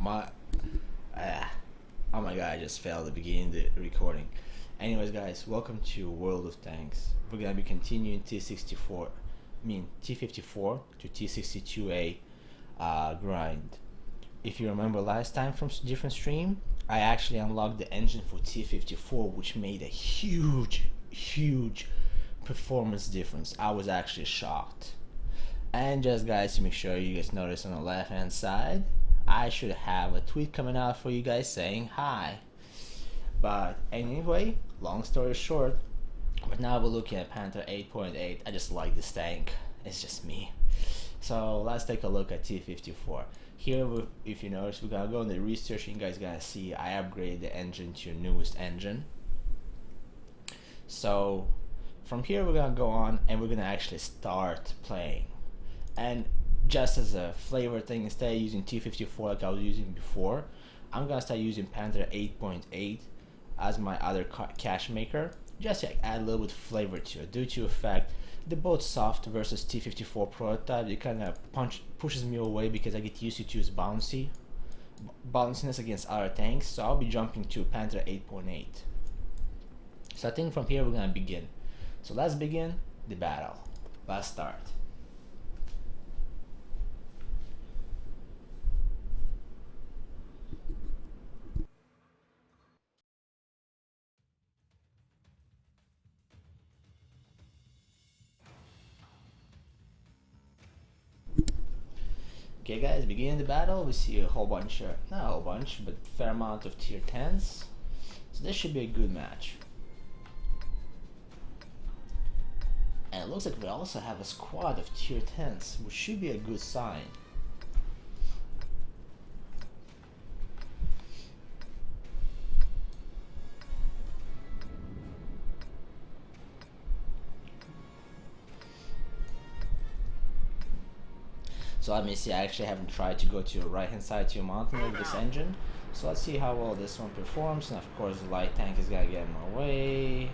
My, oh my god, I just failed at the beginning of the recording. Anyways, guys, welcome to World of Tanks. We're gonna be continuing t-54 to t62a grind. If you remember last time from different stream, I actually unlocked the engine for t-54, which made a huge performance difference. I was actually shocked. And just guys, to make sure you guys notice on the left hand side, I should have a tweet coming out for you guys saying hi. But anyway, long story short, but now we're looking at Panther 8.8. I just like this tank. It's just me. So let's take a look at t-54. Here, if you notice, we're gonna go in the research and you guys gonna see I upgraded the engine to newest engine. So from here we're gonna go on and we're gonna actually start playing. And just as a flavor thing, instead of using t-54 like I was using before, I'm gonna start using Panther 8.8 as my other cache maker, just to add a little bit of flavor to it. Due to the fact they're both soft versus t-54 prototype, it kind of pushes me away because I get used to use bounciness against other tanks. So I'll be jumping to Panther 8.8. So I think from here we're gonna begin. So let's begin the battle. Let's start. Okay guys, beginning the battle, we see a whole bunch, not a whole bunch, but fair amount of tier 10s. So this should be a good match. And it looks like we also have a squad of tier 10s, which should be a good sign. So let me see, I actually haven't tried to go to the right hand side to your mountain with this engine. So let's see how well this one performs. And of course the light tank is gonna get in my way.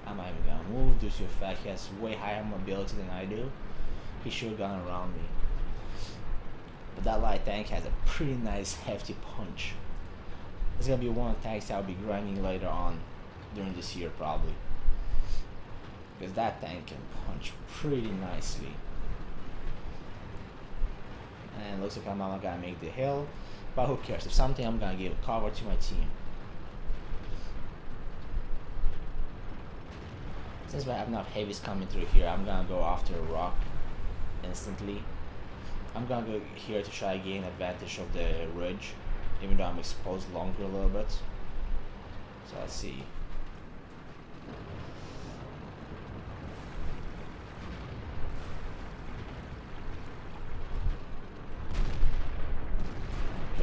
I'm not even gonna move due to the fact he has way higher mobility than I do. He should have gone around me. But that light tank has a pretty nice hefty punch. It's gonna be one of the tanks I'll be grinding later on during this year probably. Because that tank can punch pretty nicely. And it looks like I'm not gonna make the hill, but who cares? If something, I'm gonna give cover to my team. Since I have enough heavies coming through here, I'm gonna go after a rock instantly. I'm gonna go here to try to gain advantage of the ridge, even though I'm exposed longer a little bit. So let's see.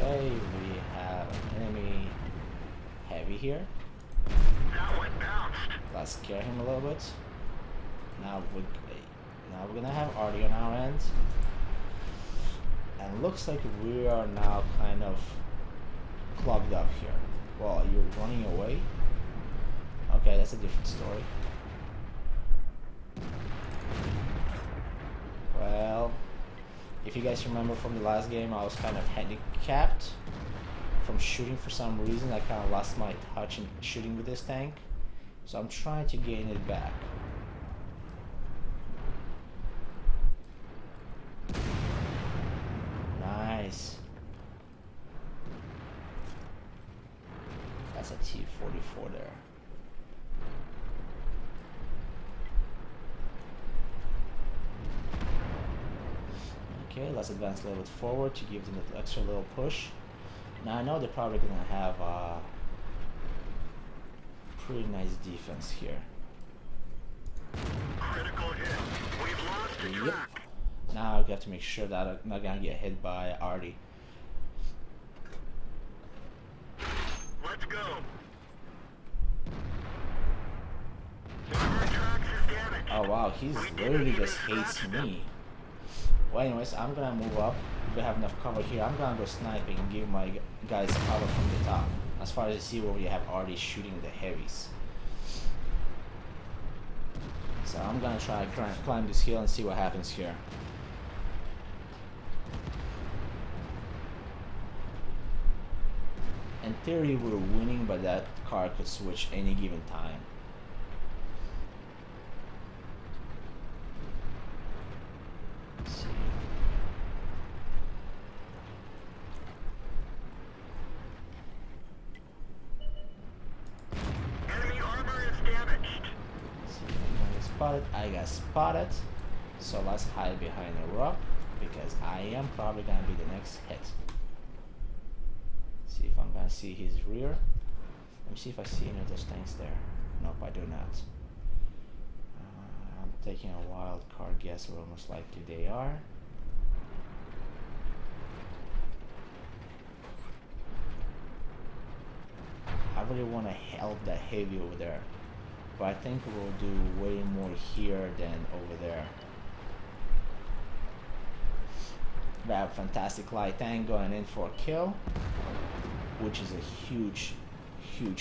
Okay, we have an enemy heavy here. Let's scare him a little bit. Now we're gonna have Artie on our end. And looks like we are now kind of clogged up here. Well, you're running away? Okay, that's a different story. Well, if you guys remember from the last game, I was kind of handicapped from shooting for some reason. I kind of lost my touch in shooting with this tank. So I'm trying to gain it back. Nice. That's a t-54 there. Okay, let's advance a little bit forward to give them an extra little push. Now I know they're probably gonna have pretty nice defense here. Critical hit. We've lost the track. Now I have to make sure that I'm not gonna get hit by Artie. Let's go. One of our tracks is damaged. Oh wow, he's literally just hates me. Well, anyways, I'm gonna move up. If we have enough cover here, I'm gonna go sniping and give my guys cover from the top. As far as I see where we have already shooting the heavies. So I'm gonna try to climb this hill and see what happens here. In theory, we're winning, but that car could switch any given time. Let's see. Enemy armor is damaged. Let's see if I got spotted. I got spotted. So let's hide behind a rock because I am probably gonna be the next hit. See if I'm gonna see his rear. Let me see if I see any of those tanks there. Nope, I do not. I'm taking a wild card guess where most likely they are. I really want to help that heavy over there, but I think we'll do way more here than over there. We have a fantastic light tank going in for a kill, which is a huge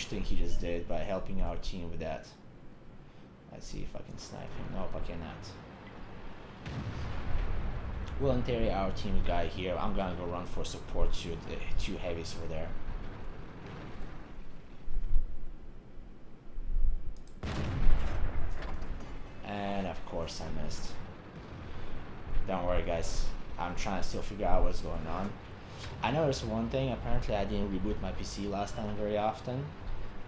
thing he just did by helping our team with that. Let's see if I can snipe him. Nope, I cannot. Well, in theory, our team guy here. I'm gonna go run for support to the two heavies over there. And of course I missed. Don't worry guys, I'm trying to still figure out what's going on. I noticed one thing, apparently I didn't reboot my PC last time very often,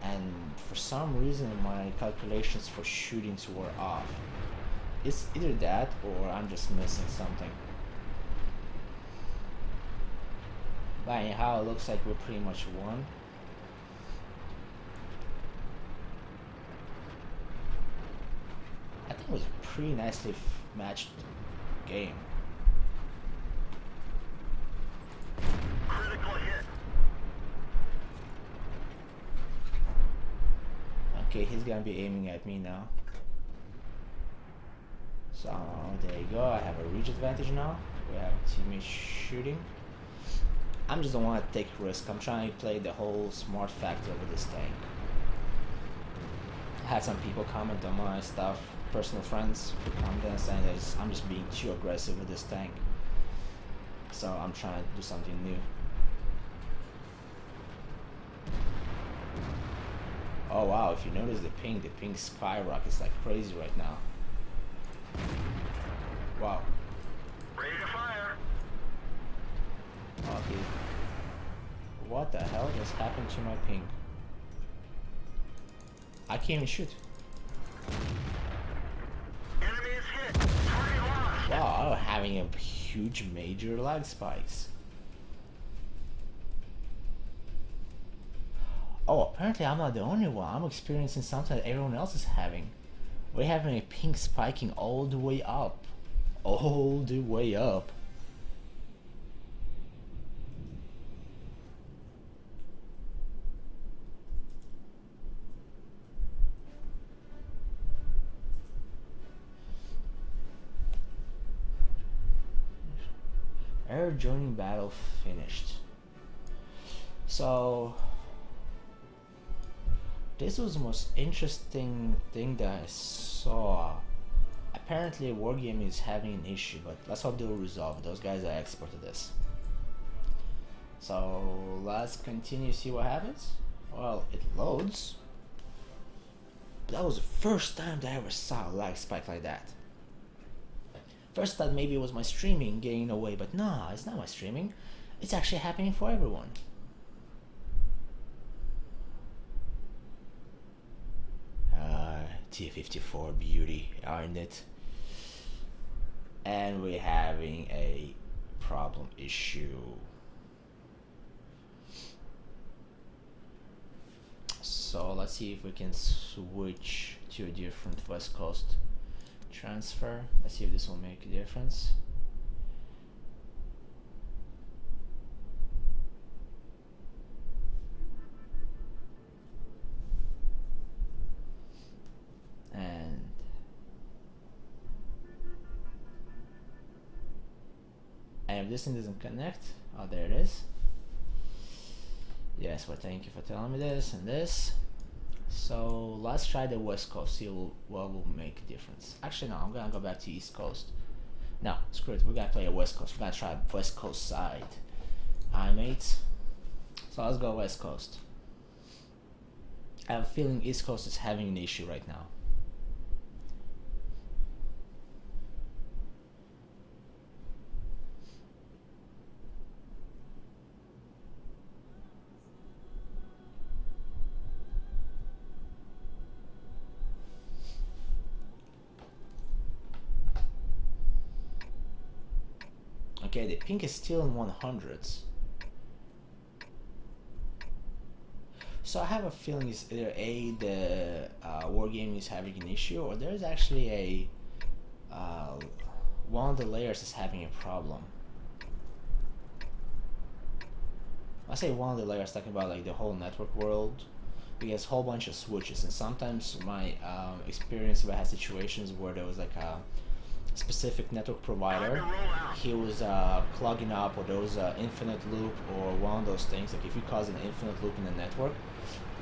and for some reason my calculations for shootings were off. It's either that or I'm just missing something. But anyhow, it looks like we're pretty much won. I think it was a pretty nicely matched game. Critical hit. Okay, he's gonna be aiming at me now. So there you go, I have a reach advantage now. We have teammates shooting. I'm just don't want to take risk. I'm trying to play the whole smart factor with this tank. I had some people comment on my stuff, personal friends who commented saying that I'm just being too aggressive with this tank. So I'm trying to do something new. Oh wow, if you notice the ping skyrockets like crazy right now. Wow. Ready to fire. Okay. What the hell just happened to my ping? I can't even shoot. Enemy is hit. Target lost. Wow, I'm having a huge major lag spikes. Oh, apparently I'm not the only one. I'm experiencing something that everyone else is having. We're having a ping spiking all the way up. All the way up. Air joining battle finished. So this was the most interesting thing that I saw. Apparently Wargame is having an issue, but let's hope they'll resolve it. Those guys are expert at this. So let's continue to see what happens. Well, it loads. That was the first time that I ever saw a lag spike like that. First thought maybe it was my streaming getting away, but nah, it's not my streaming. It's actually happening for everyone. T-54 beauty, aren't it? And we're having a problem issue. So let's see if we can switch to a different West Coast transfer. Let's see if this will make a difference. And if this thing doesn't connect, oh, there it is. Yes, well, thank you for telling me this and this. So let's try the West Coast, see what will make a difference. Actually, no, I'm gonna go back to East Coast. No, screw it, we're gonna play a West Coast. We're gonna try West Coast side. Alright, mates. So let's go West Coast. I have a feeling East Coast is having an issue right now. Okay, the ping is still in 100s. So I have a feeling it's either A, the wargaming is having an issue, or there's actually a one of the layers is having a problem. I say one of the layers, talking about like the whole network world, because a whole bunch of switches, and sometimes my experience where I had situations where there was like a specific network provider, he was clogging up, or there was an infinite loop, or one of those things. Like if you cause an infinite loop in the network,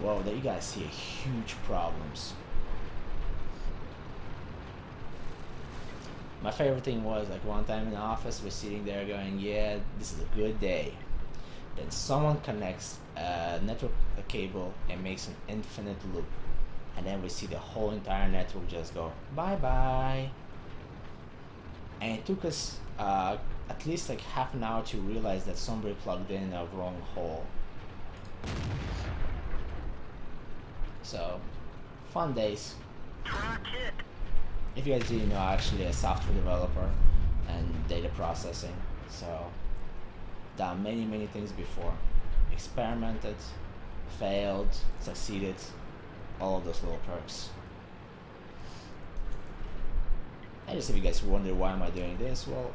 well, then you guys see huge problems. My favorite thing was like one time in the office, we're sitting there going, yeah, this is a good day. Then someone connects a network cable and makes an infinite loop, and then we see the whole entire network just go bye bye. And it took us at least like half an hour to realize that somebody plugged in a wrong hole. So, fun days. If you guys didn't know, I'm actually a software developer and data processing. So, done many things before. Experimented, failed, succeeded, all of those little perks. And just if you guys wonder why am I doing this, well,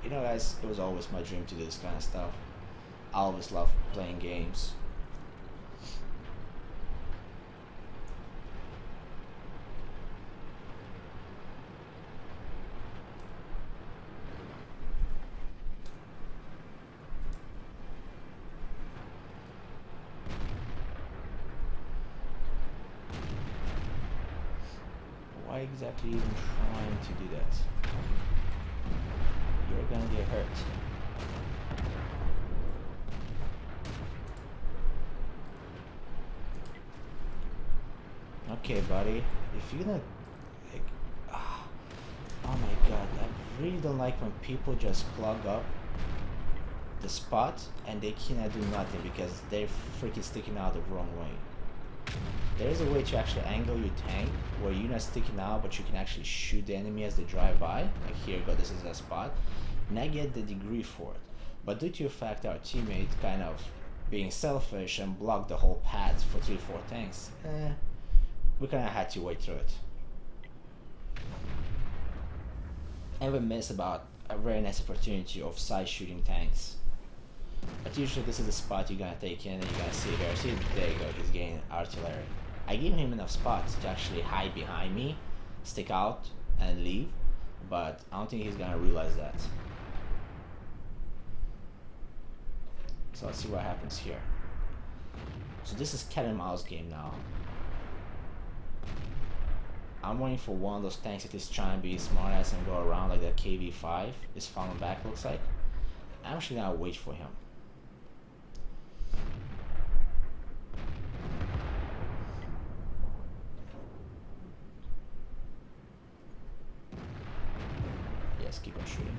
you know guys, it was always my dream to do this kind of stuff. I always loved playing games. Why exactly even trying to do that? You're gonna get hurt. Okay, buddy. If you're gonna, like, oh my god, I really don't like when people just clog up the spot and they cannot do nothing because they're freaking sticking out the wrong way. There is a way to actually angle your tank where you're not sticking out, but you can actually shoot the enemy as they drive by. Like here you go, this is a spot. And I get the degree for it. But due to the fact our teammate kind of being selfish and blocked the whole path for 3-4 tanks, we kind of had to wait through it. And we missed about a very nice opportunity of side shooting tanks. But usually this is the spot you're gonna take in and you're gonna see here. See, there you go, he's getting artillery. I gave him enough spots to actually hide behind me, stick out, and leave. But I don't think he's gonna realize that. So let's see what happens here. So this is cat and mouse game now. I'm waiting for one of those tanks that is trying to be smartass and go around like that KV-5 is falling back, looks like. I'm actually gonna wait for him. Yes, keep on shooting.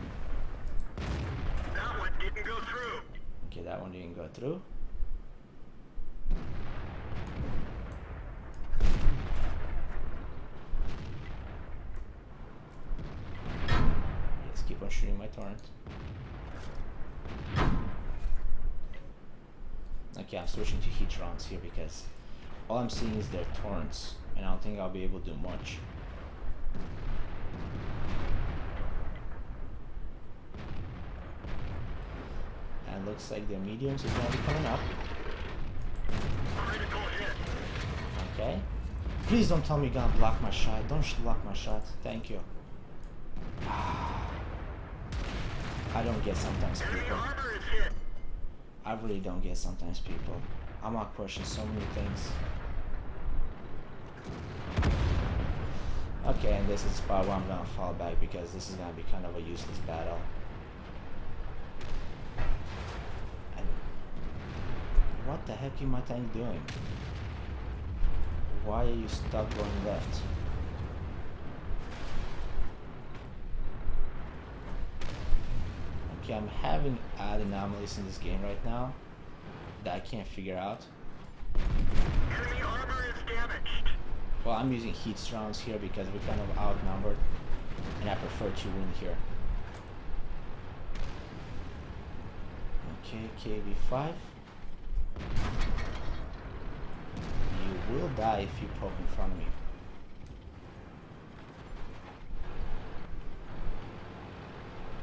That one didn't go through. Okay, that one didn't go through. Yes, keep on shooting my torrent. Okay, I'm switching to heat rounds here because all I'm seeing is their torrents, and I don't think I'll be able to do much. And looks like the mediums is going to be coming up. Critical hit. Okay. Please don't tell me you're gonna block my shot. Don't block my shot. Thank you. I don't get sometimes Enemy people. armor is hit. I really don't get sometimes people. I'm not questioning so many things. Okay, and this is the spot where I'm gonna fall back because this is gonna be kind of a useless battle. And What the heck is my tank doing? Why are you stuck going left? Okay, I'm having odd anomalies in this game right now that I can't figure out. Enemy armor is damaged. Well, I'm using heat rounds here because we're kind of outnumbered, and I prefer to win here. Okay, KV5. You will die if you poke in front of me.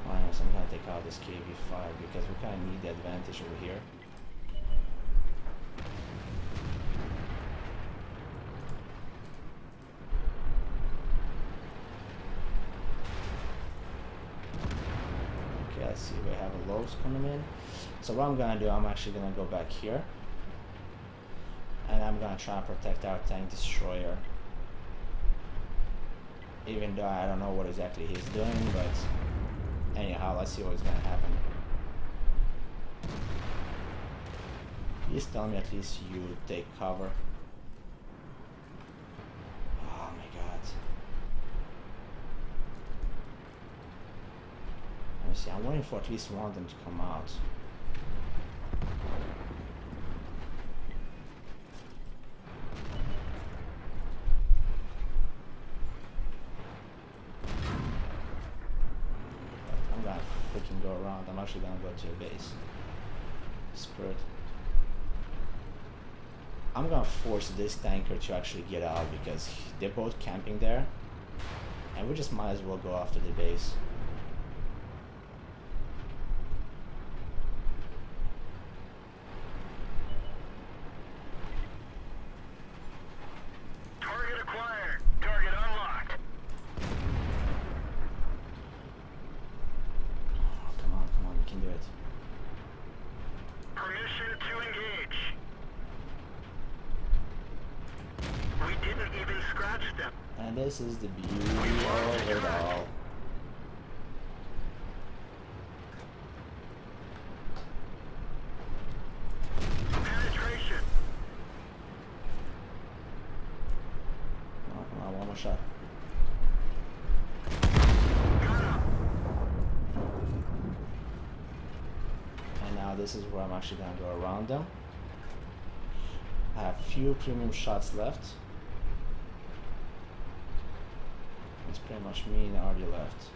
Alright, so I'm gonna take out this KV5 because we kind of need the advantage over here. Okay, let's see, we have a lows coming in. So what I'm gonna do, I'm actually gonna go back here. And I'm gonna try and protect our tank destroyer. Even though I don't know what exactly he's doing, but anyhow, let's see what's gonna happen. Please tell me at least you take cover. Oh my god. Let me see, I'm waiting for at least one of them to come out. I'm gonna freaking go around. I'm actually gonna go to a base. Screw it. I'm gonna force this tanker to actually get out because they're both camping there, and we just might as well go after the base. Target acquired. Target unlocked. Oh, come on, we can do it. Permission to engage. We didn't even scratch them. And this is the beauty of it all. Penetration. Come on, one more shot. Got him. And now this is where I'm actually gonna go around them. I have few premium shots left. It's pretty much me and already left.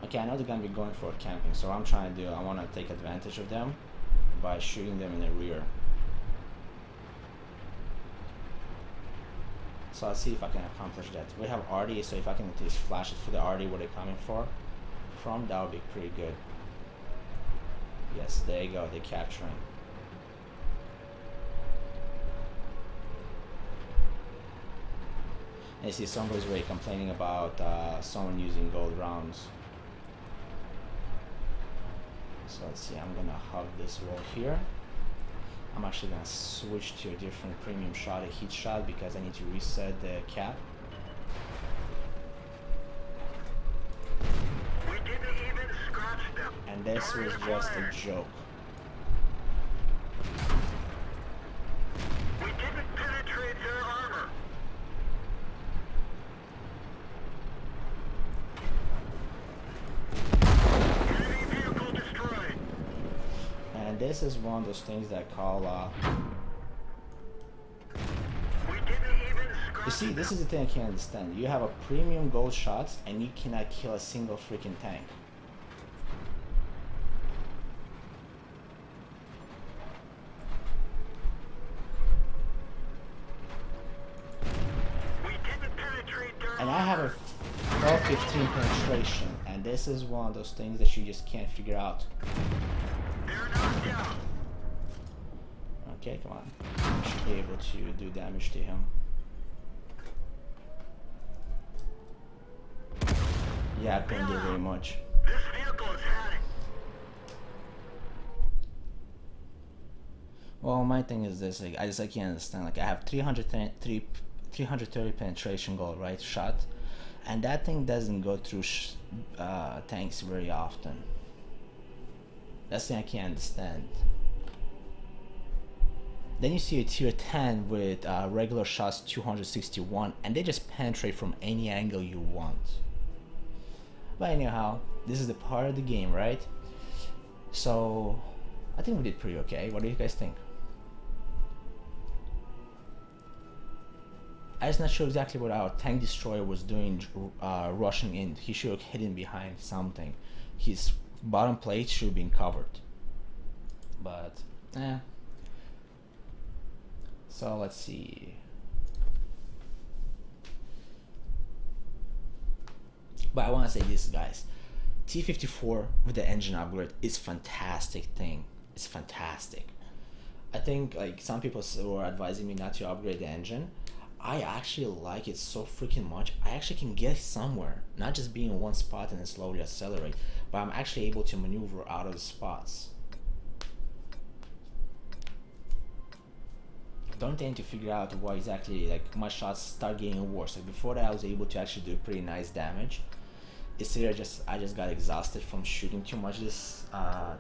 Okay, I know they're gonna be going for camping, so what I'm trying to do, I want to take advantage of them by shooting them in the rear. So I'll see if I can accomplish that. We have RD, so if I can at least flash it for the RD where they're coming from, that would be pretty good. Yes, there you go, they're capturing. And you see somebody's already complaining about someone using gold rounds. So let's see, I'm gonna hug this wall here. I'm actually gonna switch to a different premium shot, a heat shot, because I need to reset the cap. We didn't even scratch them. And this was just a joke. We didn't penetrate their armor. Enemy vehicle destroyed. And this is one of those things that I call We didn't even scratch you see, them. this is the thing I can't understand. You have a premium gold shots and you cannot kill a single freaking tank. We didn't penetrate their And I armor. have a 12-15 penetration, and this is one of those things that you just can't figure out. They're knocked down. Okay, come on. I should be able to do damage to him. Yeah, I couldn't do very much. This vehicle is heading. Well, my thing is this, like, I can't understand. Like, I have 3 330 penetration goal, right? Shot, and that thing doesn't go through tanks very often. That's the thing I can't understand. Then you see a tier 10 with regular shots 261, and they just penetrate from any angle you want. But anyhow, this is the part of the game, right? So I think we did pretty okay. What do you guys think? I'm just not sure exactly what our tank destroyer was doing, rushing in. He should have hidden behind something. His bottom plate should have been covered. But, So let's see. But I want to say this, guys. T-54 with the engine upgrade is fantastic thing. It's fantastic. I think like some people were advising me not to upgrade the engine. I actually like it so freaking much. I actually can get somewhere, not just be in one spot and then slowly accelerate, but I'm actually able to maneuver out of the spots. Don't tend to figure out why exactly like my shots start getting worse. Like before that I was able to actually do pretty nice damage. It's here I just got exhausted from shooting too much this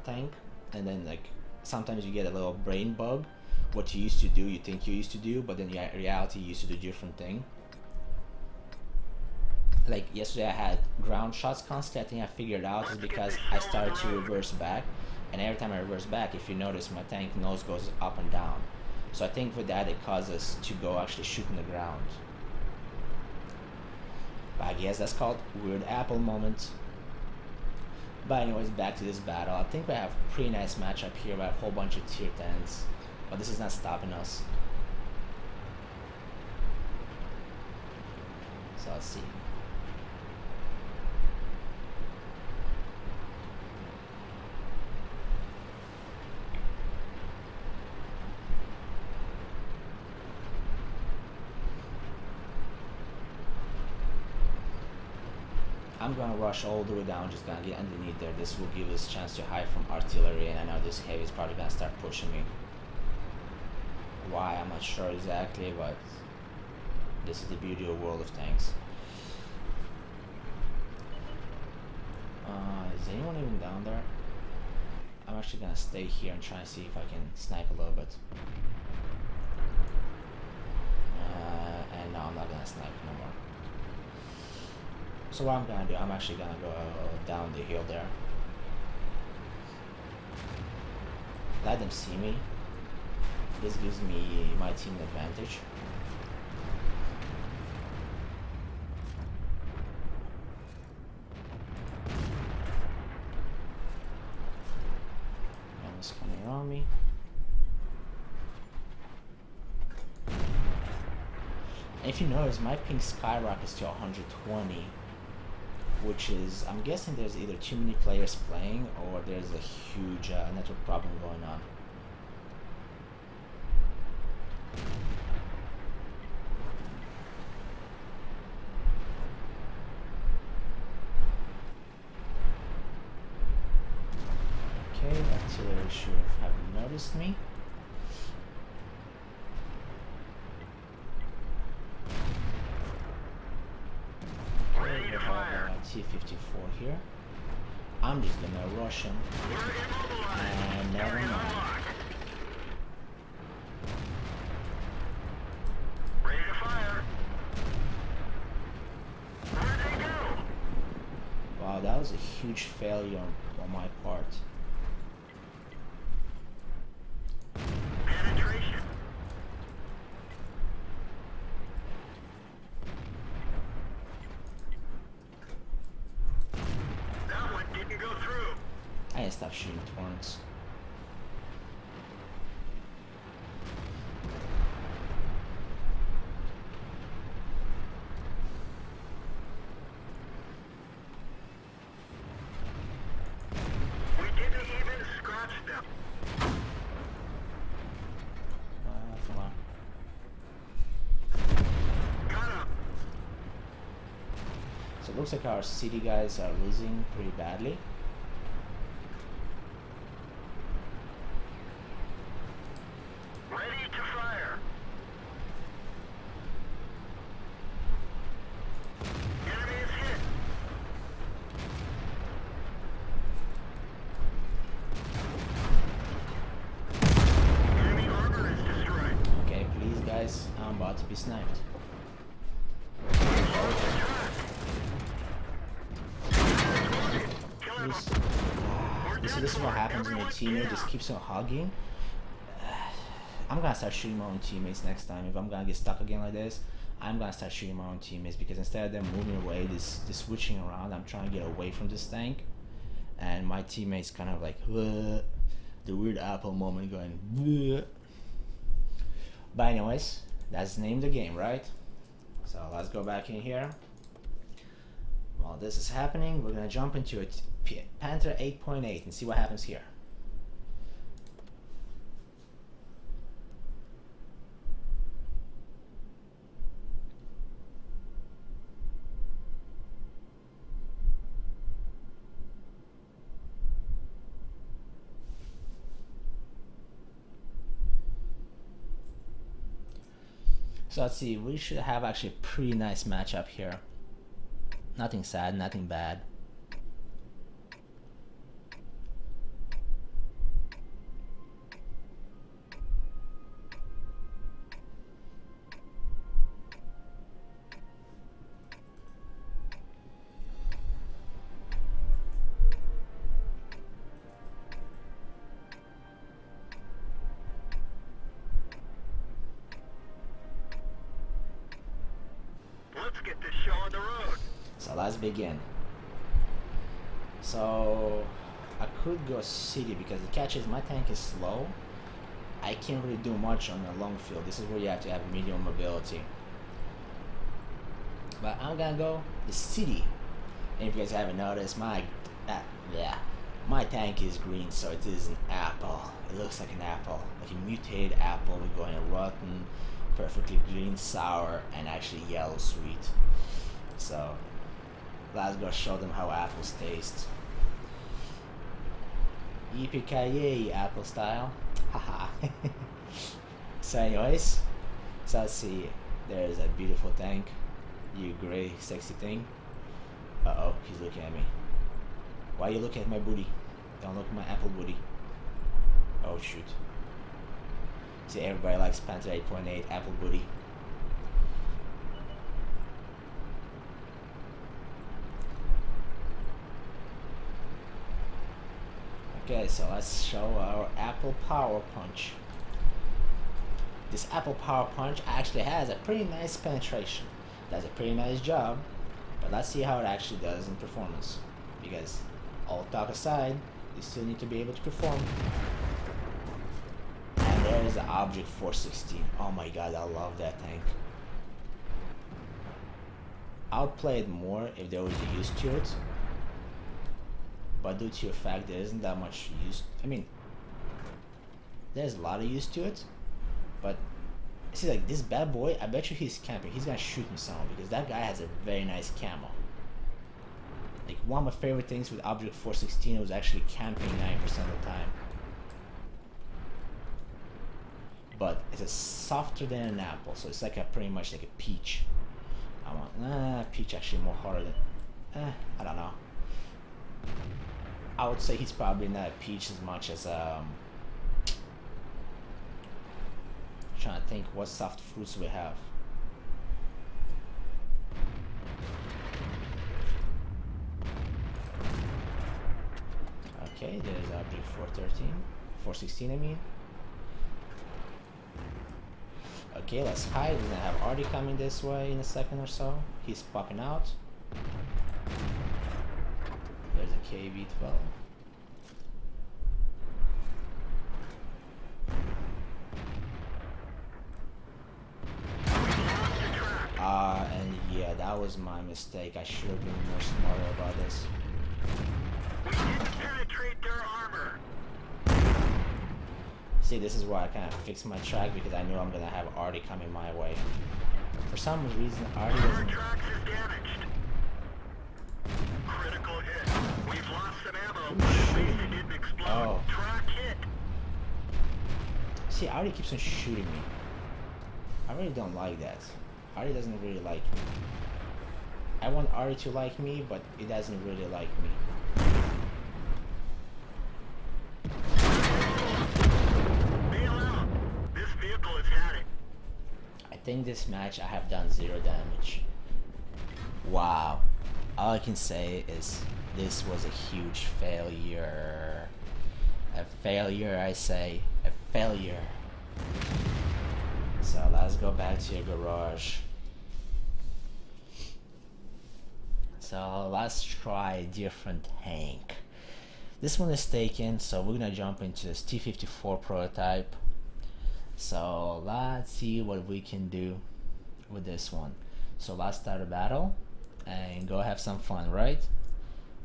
tank, and then like sometimes you get a little brain bug. What you used to do, you think you used to do, but then in reality you used to do a different thing. Like yesterday I had ground shots constantly. I think I figured out is because I started to reverse back, and every time I reverse back, if you notice, my tank nose goes up and down. So I think with that it causes to go actually shooting the ground. But I guess that's called weird apple moment. But anyways, back to this battle. I think we have a pretty nice matchup here. We have a whole bunch of tier 10s. But this is not stopping us. So let's see. I'm gonna rush all the way down, just gonna get underneath there. This will give us a chance to hide from artillery, and I know this heavy is probably gonna start pushing me. Why, I'm not sure exactly, but this is the beauty of World of Tanks. Is anyone even down there? I'm actually gonna stay here and try and see if I can snipe a little bit. And no, I'm not gonna snipe no more. So what I'm gonna do, I'm actually gonna go down the hill there. Let them see me. This gives me my team an advantage. Enemies coming around me. And if you notice, my ping skyrockets to 120, which is, I'm guessing there's either too many players playing or there's a huge network problem going on. Okay, artillery should have noticed me. Okay, we have t-54 here. I'm just gonna rush him. And never mind. Ready to fire. Where'd they go? Wow, that was a huge failure on my part. Penetration. That one didn't go through. I need to stop shooting torrents. We didn't even scratch them. Come on. Got him. So it looks like our city guys are losing pretty badly. Ready to fire. see, this is what happens when your teammate just keeps on hugging. I'm gonna start shooting my own teammates next time. If I'm gonna get stuck again like this, I'm gonna start shooting my own teammates, because instead of them moving away, this switching around, I'm trying to get away from this tank, and my teammates kind of like the weird Apple moment going. Bleh. But anyways, that's the name of the game, right? So let's go back in here. While this is happening, we're gonna jump into a Panther 8.8 and see what happens here. So let's see, we should have actually a pretty nice matchup here. Nothing sad, nothing bad. Let's get this show on the road. So let's begin. So I could go city, because the catch is my tank is slow. I can't really do much on a long field. This is where you have to have medium mobility. But I'm gonna go the city. And if you guys haven't noticed, my tank is green, so it is an apple. It looks like an apple, like a mutated apple. We're going rotten, perfectly green, sour, and actually yellow sweet. So let's go show them how apples taste. Yippee-ki-yay, apple style. Haha. So anyways, so let's see. There's a beautiful tank. You gray, sexy thing. Uh-oh, he's looking at me. Why you looking at my booty? Don't look at my apple booty. Oh shoot. See, everybody likes Panther 8.8 apple booty. Okay, so let's show our apple power punch. This apple power punch actually has a pretty nice penetration. Does a pretty nice job, but let's see how it actually does in performance. Because all talk aside, you still need to be able to perform. And there is the Object 416. Oh my god, I love that tank. I would play it more if there was a use to it. But due to the fact there isn't that much use, I mean, there's a lot of use to it, but see, like this bad boy, I bet you he's camping. He's gonna shoot me somehow, because that guy has a very nice camo. Like, one of my favorite things with Object 416 was actually camping 9% of the time. But it's softer than an apple, so it's like pretty much like a peach. I want peach actually more harder than I don't know. I would say he's probably not a peach as much as trying to think what soft fruits we have. Okay, there's Object 416 I mean. Okay, let's hide. We're gonna have Artie coming this way in a second or so. He's popping out. There's a KV-12. And yeah, that was my mistake. I should have been more smarter about this. We didn't penetrate their armor. See, this is where I kind of fixed my track, because I knew I'm gonna have Artie coming my way. For some reason, Artie Armor doesn't. tracks is damaged. Critical hit. We've lost some ammo, but at least it didn't explode. Oh. Track hit. See, Artie keeps on shooting me. I really don't like that. Artie doesn't really like me. I want Artie to like me, but it doesn't really like me. Bail out. This vehicle has had it. I think this match I have done 0 damage. Wow. All I can say is this was a huge failure. A failure, I say. A failure. So let's go back to your garage. So let's try a different tank. This one is taken, so we're gonna jump into this t-54 prototype. So let's see what we can do with this one. So let's start a battle and go have some fun, right?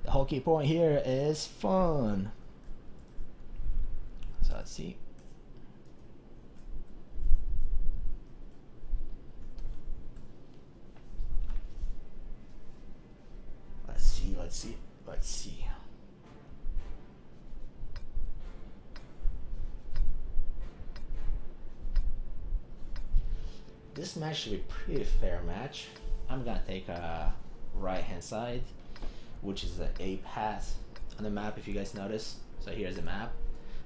The whole key point here is fun. So let's see. Let's see. This match should be a pretty fair match. I'm gonna take a right hand side, which is the A path on the map if you guys notice. So here's the map.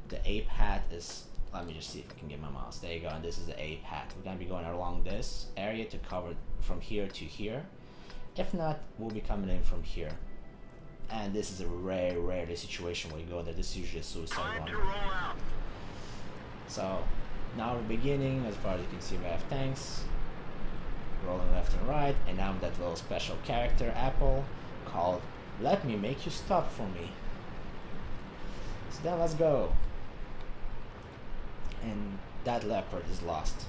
The A path is, let me just see if I can get my mouse. There you go, and this is the A path. We're gonna be going along this area to cover from here to here. If not, we'll be coming in from here. And this is a rare situation where you go there. This is usually a suicide one. So now we're beginning. As far as you can see, we have tanks rolling left and right, and now I'm that little special character Apple called "Let Me Make You Stop For Me." So then let's go. And that leopard is lost,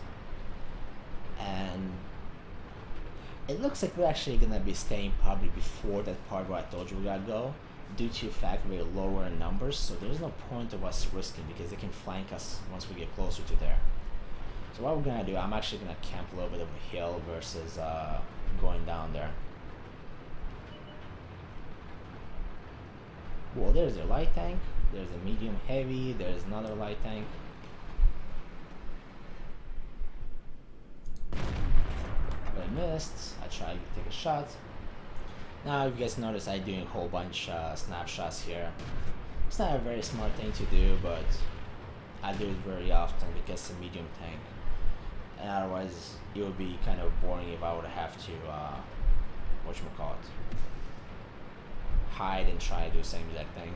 and it looks like we're actually gonna be staying probably before that part where I told you we gotta go, due to the fact we're lower in numbers, so there's no point of us risking because they can flank us once we get closer to there. So what we're gonna do, I'm actually gonna camp a little bit of a hill versus going down there. Well, there's a light tank, there's a medium heavy, there's another light tank. But I missed. I tried to take a shot. Now if you guys notice, I'm doing a whole bunch snapshots here. It's not a very smart thing to do, but I do it very often because it's a medium tank. And otherwise it would be kind of boring if I would have to whatchamacallit, hide and try to do the same exact thing.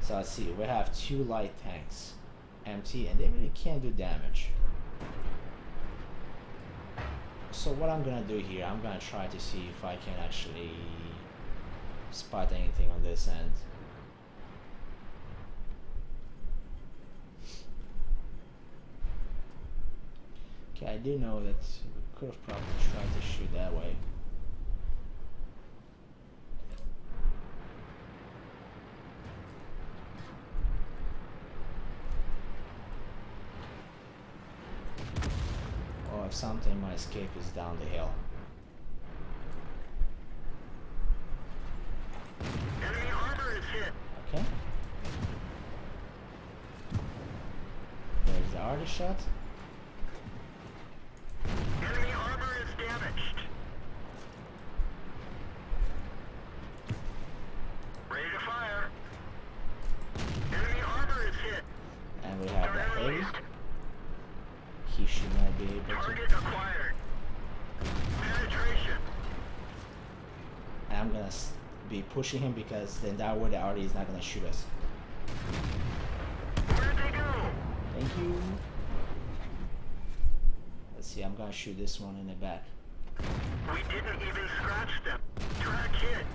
So let's see, we have two light tanks empty and they really can't do damage. So what I'm gonna do here, I'm gonna try to see if I can actually spot anything on this end. Okay, I do know that we could have probably tried to shoot that way. Or if something, my escape is down the hill. Enemy armor is hit. Okay. There's the artist shot. Enemy armor is damaged. Ready to fire. Enemy armor is hit. And we have the Target heavy. released. He should not be able to. Target acquired. Penetration. And I'm gonna be pushing him because then that way the arty is not gonna shoot us. Where'd they go? Thank you. Let's see, I'm gonna shoot this one in the back. We didn't even scratch them. Track hit.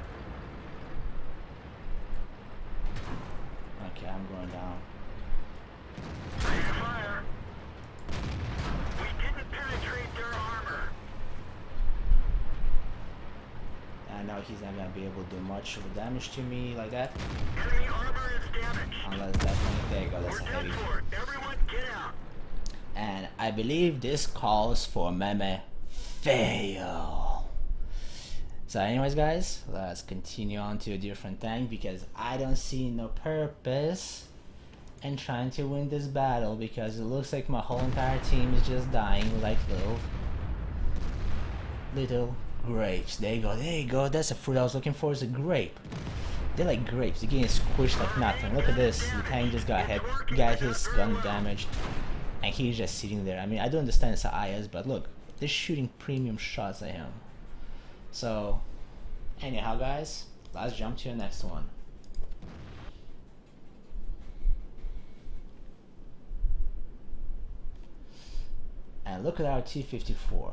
Okay, I'm going down. Ready to fire. We didn't penetrate their armor. I know he's not gonna be able to do much of damage to me like that. Enemy armor is damaged. Unless that one, there you go, that's We're a dead heavy. for it. Everyone get out. And I believe this calls for meme fail. So anyways guys, let's continue on to a different tank because I don't see no purpose in trying to win this battle because it looks like my whole entire team is just dying like little grapes. There you go, that's the fruit I was looking for, is a grape. They're like grapes, they're getting squished like nothing. Look at this, the tank just got his gun damaged and he's just sitting there. I mean, I don't understand it's IS, but look, they're shooting premium shots at him. So anyhow guys, Let's jump to the next one. And look at our T-54.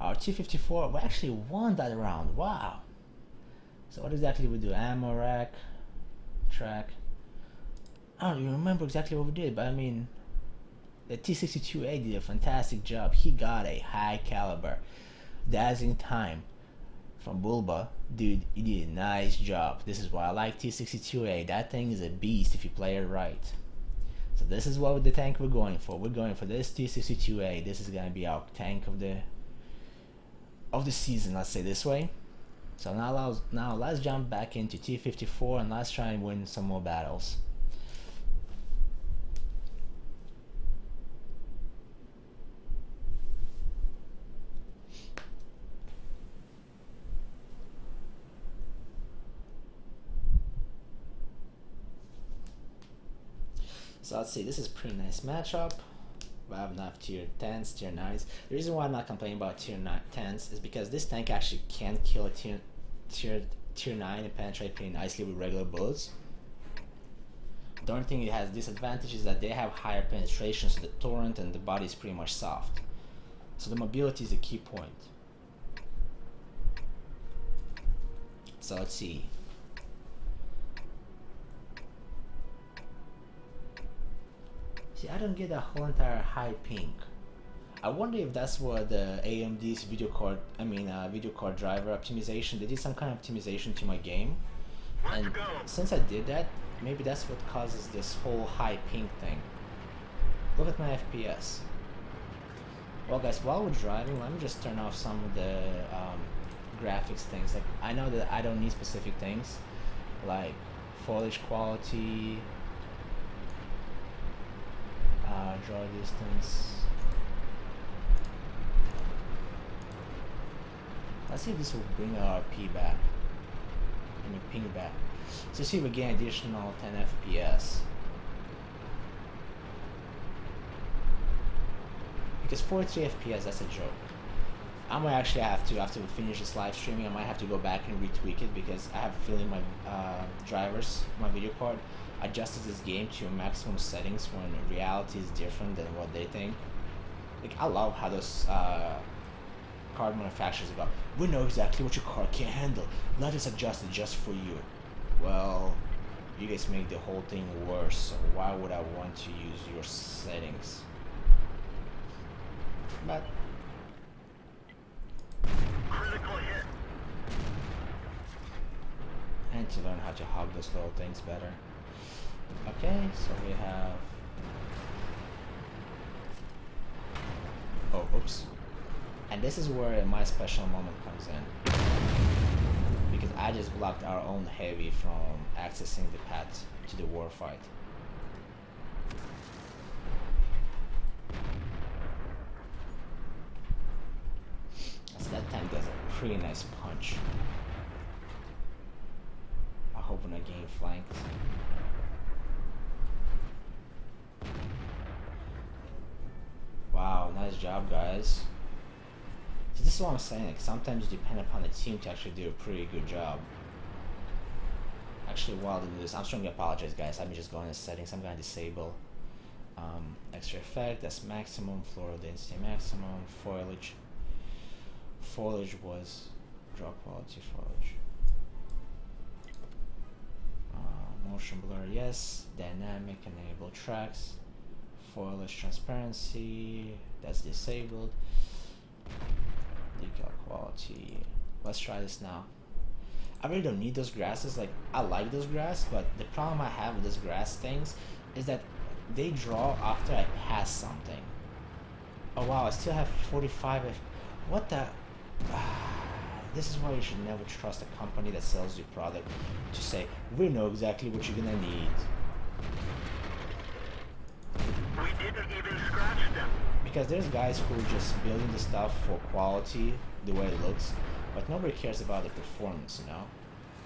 Our T-54, we actually won that round. Wow. So what exactly we do? Ammo rack, track. I don't even remember exactly what we did, but I mean, the t62a did a fantastic job. He got a high caliber dazzling time from Bulba. Dude, he did a nice job. This is why I like t62a. That thing is a beast if you play it right. So this is what the tank we're going for. We're going for this t62a. This is gonna be our tank of the season, let's say this way. So now let's jump back into T-54 and let's try and win some more battles. So let's see, this is a pretty nice matchup. We have enough tier 10s, tier 9s. The reason why I'm not complaining about tier 10s is because this tank actually can kill a tier 9 and penetrate pretty nicely with regular bullets. The only thing it has disadvantage is that they have higher penetration, so the torrent and the body is pretty much soft. So the mobility is a key point. So let's see. See, I don't get that whole entire high ping. I wonder if that's what the AMD's video card driver optimization. They did some kind of optimization to my game, and since I did that, maybe that's what causes this whole high ping thing. Look at my FPS. Well, guys, while we're driving, let me just turn off some of the graphics things. Like, I know that I don't need specific things, like foliage quality. Draw distance. Let's see if this will bring our P back. I mean ping back. So see if we gain additional 10 FPS. Because 43 FPS, that's a joke. I might actually have to, after we finish this live streaming, I might have to go back and retweak it because I have a feeling my drivers, my video card, adjusted this game to maximum settings when reality is different than what they think. Like, I love how those card manufacturers go, we know exactly what your card can handle, let us adjust it just for you. Well, you guys make the whole thing worse, so why would I want to use your settings? But Critical hit. I need to learn how to hug those little things better. Okay, so we have... Oh, oops. And this is where my special moment comes in. Because I just blocked our own heavy from accessing the path to the war fight. So that tank does a pretty nice punch. I hope we're not getting flanked. Wow, nice job, guys. So this is what I'm saying, like, sometimes you depend upon the team to actually do a pretty good job. Actually, while they do this, I'm strongly apologize, guys. Let me just go in the settings. I'm gonna disable extra effect, that's maximum, floral density maximum, foliage. Foliage was draw quality foliage. Motion blur, yes. Dynamic, enable tracks. Foliage transparency, that's disabled. Decal quality. Let's try this now. I really don't need those grasses. Like, I like those grass, but the problem I have with those grass things is that they draw after I pass something. Oh wow, I still have 45. What the? This is why you should never trust a company that sells you product to say, we know exactly what you're gonna need. We didn't even scratch them. Because there's guys who are just building the stuff for quality, the way it looks, but nobody cares about the performance, you know?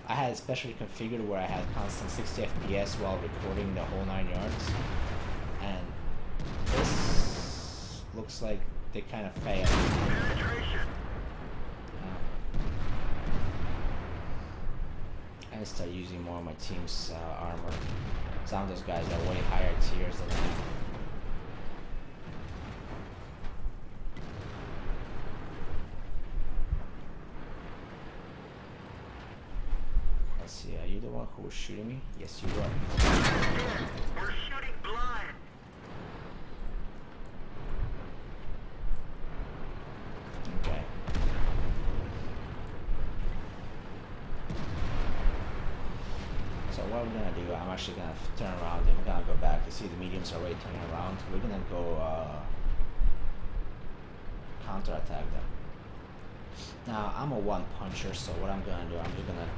I had it specially configured where I had constant 60 FPS while recording the whole 9 yards, and this looks like they kind of failed. Penetration. I start using more of my team's armor. Some of those guys are way higher tiers than me. Let's see, are you the one who was shooting me? Yes, you were. We're shooting blind. Okay. So what we're gonna do, I'm actually gonna turn around and we're gonna go back. You see the mediums are already turning around. We're gonna go counter-attack them. Now, I'm a one puncher, so what I'm gonna do, I'm just gonna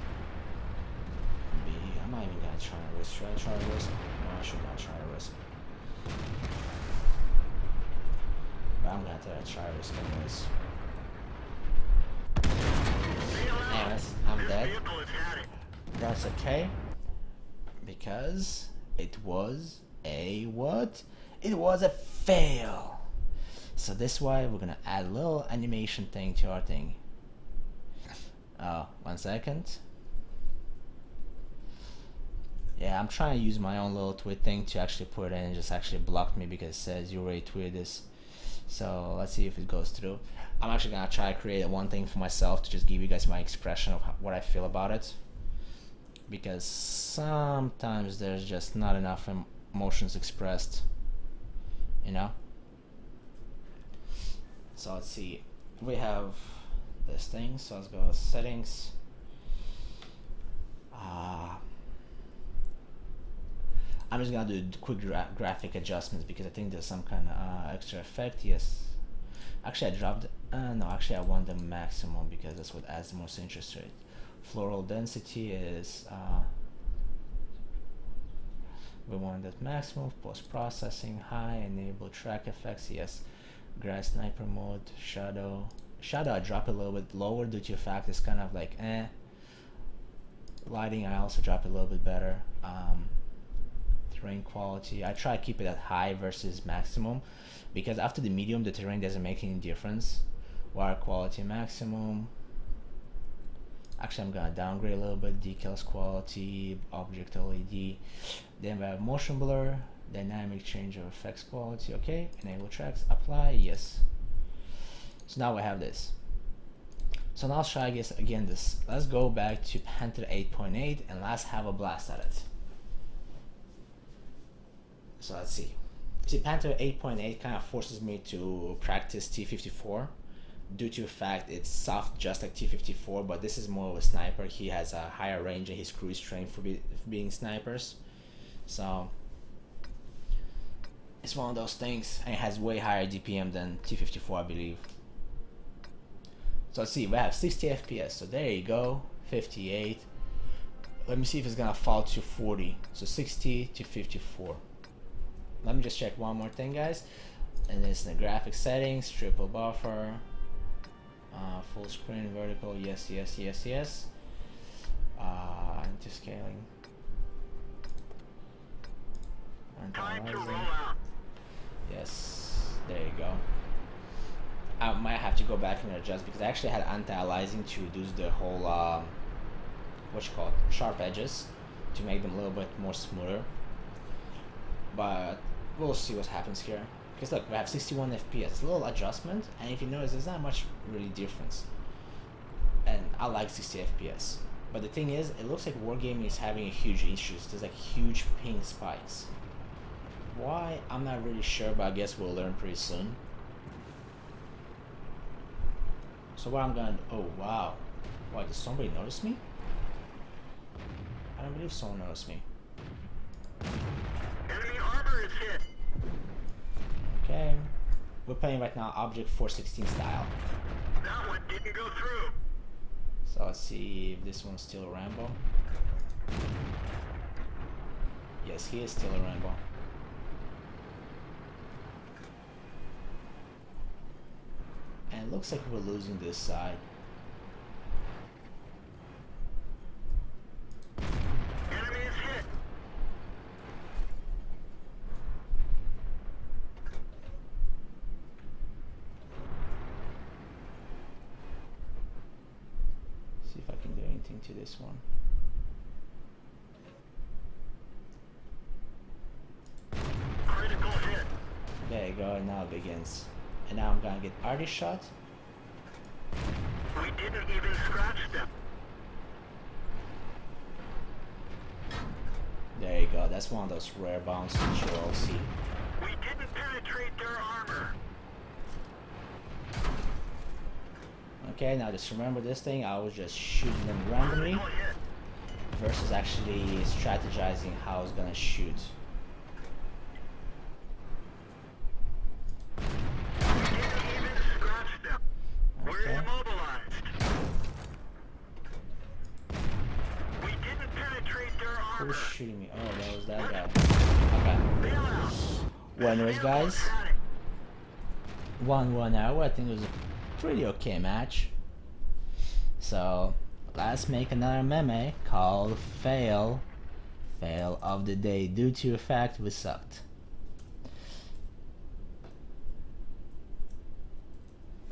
be, I'm not even gonna try to risk. Should I try to risk? No, I should not try to risk. But I'm gonna try to risk anyways. Anyways, I'm dead. That's okay. Because it was a what? It was a fail. So this why we're gonna add a little animation thing to our thing. Oh, 1 second. Yeah, I'm trying to use my own little tweet thing to actually put it in. It just actually blocked me because it says you already tweeted this. So let's see if it goes through. I'm actually gonna try to create one thing for myself to just give you guys my expression of what I feel about it. Because sometimes there's just not enough emotions expressed, you know? So let's see, we have this thing, so let's go to settings. I'm just gonna do quick graphic adjustments because I think there's some kind of extra effect. Yes, actually I dropped, no, actually I want the maximum because that's what adds the most interest rate. Floral density is, we want that maximum. Post-processing, high, enable track effects, yes. Grass sniper mode, shadow I drop it a little bit lower due to the fact it's kind of like lighting I also drop it a little bit better. Terrain quality, I try to keep it at high versus maximum because after the medium the terrain doesn't make any difference. Wire quality maximum. Actually I'm gonna downgrade a little bit. Decals quality, object LED. Then we have motion blur, dynamic change of effects quality. Okay, enable tracks, apply, yes. So now we have this. So now let's try again this. Let's go back to Panther 8.8 and let's have a blast at it. So let's see. See, Panther 8.8 kind of forces me to practice T-54 due to the fact it's soft just like T-54, but this is more of a sniper. He has a higher range and his crew is trained for being snipers. So it's one of those things, and it has way higher DPM than T-54, I believe. So let's see, we have 60 FPS, so there you go, 58. Let me see if it's gonna fall to 40, so 60 to 54. Let me just check one more thing, guys. And it's the graphic settings, triple buffer, full screen, vertical, yes, yes, yes, yes. Anti-scaling. Time to roll out. Yes, there you go. I might have to go back and adjust because I actually had anti-aliasing to reduce the whole what you call it, sharp edges to make them a little bit more smoother. But we'll see what happens here. Because look, we have 61 FPS, it's a little adjustment, and if you notice, there's not much really difference. And I like 60 FPS. But the thing is, it looks like Wargaming is having a huge issues. There's like huge ping spikes. Why? I'm not really sure, but I guess we'll learn pretty soon. So what I'm gonna, oh wow. Why, did somebody notice me? I don't believe someone noticed me. Enemy armor is hit. Okay. We're playing right now Object 416 style. That one didn't go through. So let's see if this one's still a Rambo. Yes, he is still a Rambo. And it looks like we're losing this side. Enemy is hit. See if I can do anything to this one. go, and now it begins. And now I'm gonna get arty shot. We didn't even scratch them. There you go, that's one of those rare bombs that you'll all see. We didn't penetrate their armor. Okay, now just remember this thing, I was just shooting them randomly Critical hit. versus actually strategizing how I was gonna shoot. We didn't even scratch them. We're Okay. immobilized. We didn't penetrate their armor. Who's shooting me? Oh, that was that guy. Okay. Bail out. Well, anyways, guys, Had it. 1-1 hour. I think it was a pretty okay match. So let's make another meme called fail of the day due to the fact we sucked.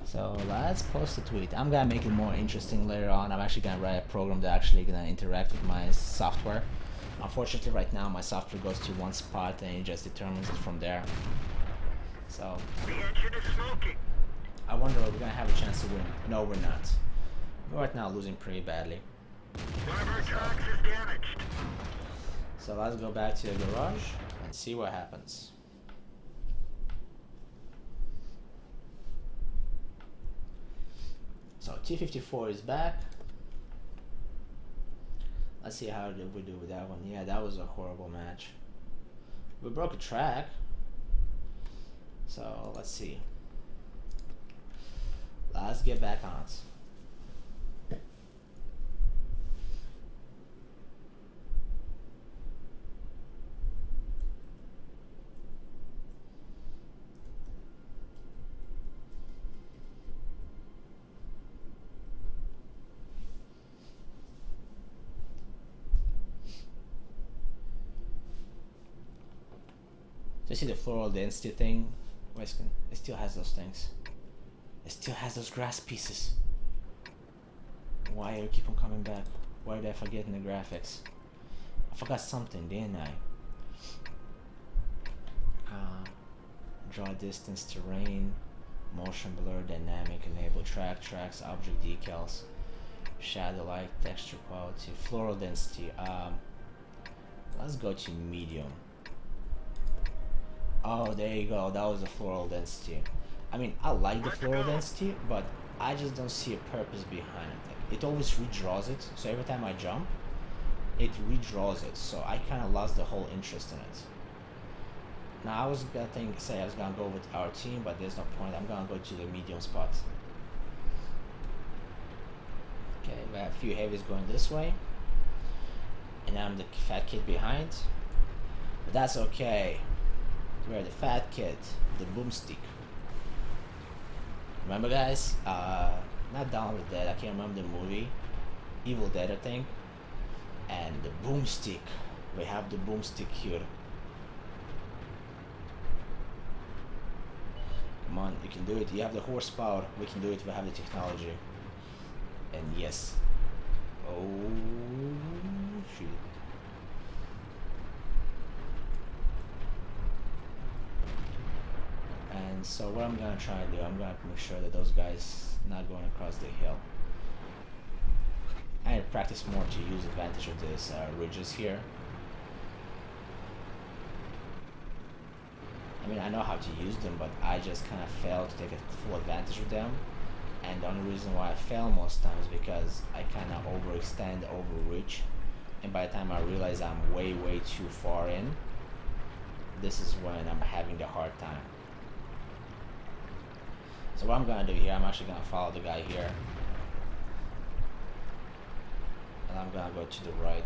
So let's post a tweet. I'm gonna make it more interesting later on. I'm actually gonna write a program that actually gonna interact with my software. Unfortunately, right now my software goes to one spot and it just determines it from there. So The engine is smoking. I wonder if we're gonna have a chance to win. No, we're not. We're right now losing pretty badly. One of our tracks is damaged. So let's go back to the garage and see what happens. So T-54 is back. Let's see how did we do with that one. Yeah, that was a horrible match. We broke a track. So let's see. Let's get back on it. So you see the floral density thing? It still has those things. It still has those grass pieces. Why do I keep on coming back? Why did I forget in the graphics? I forgot something, didn't I? Draw distance, terrain, motion blur, dynamic, enable tracks, object decals, shadow light, texture quality, floral density. Let's go to medium. Oh, there you go. That was the floral density. I mean, I like the floral density, but I just don't see a purpose behind it. It always redraws it, so every time I jump, it redraws it. So I kind of lost the whole interest in it. Now I was gonna say I was gonna go with our team, but there's no point. I'm gonna go to the medium spot. Okay, we have a few heavies going this way, and I'm the fat kid behind. But that's okay. We're the fat kid, the boomstick. Remember, guys? Not Dawn of the Dead. I can't remember the movie. Evil Dead, I think. And the boomstick. We have the boomstick here. Come on, you can do it. You have the horsepower. We can do it. We have the technology. And yes. Oh, shoot. And so what I'm gonna try to do, I'm gonna make sure that those guys not going across the hill. I need to practice more to use advantage of these ridges here. I mean, I know how to use them, but I just kind of fail to take a full advantage of them. And the only reason why I fail most times is because I kind of overextend, overreach. And by the time I realize I'm way too far in, this is when I'm having the hard time. So what I'm gonna do here, I'm actually gonna follow the guy here. And I'm gonna go to the right.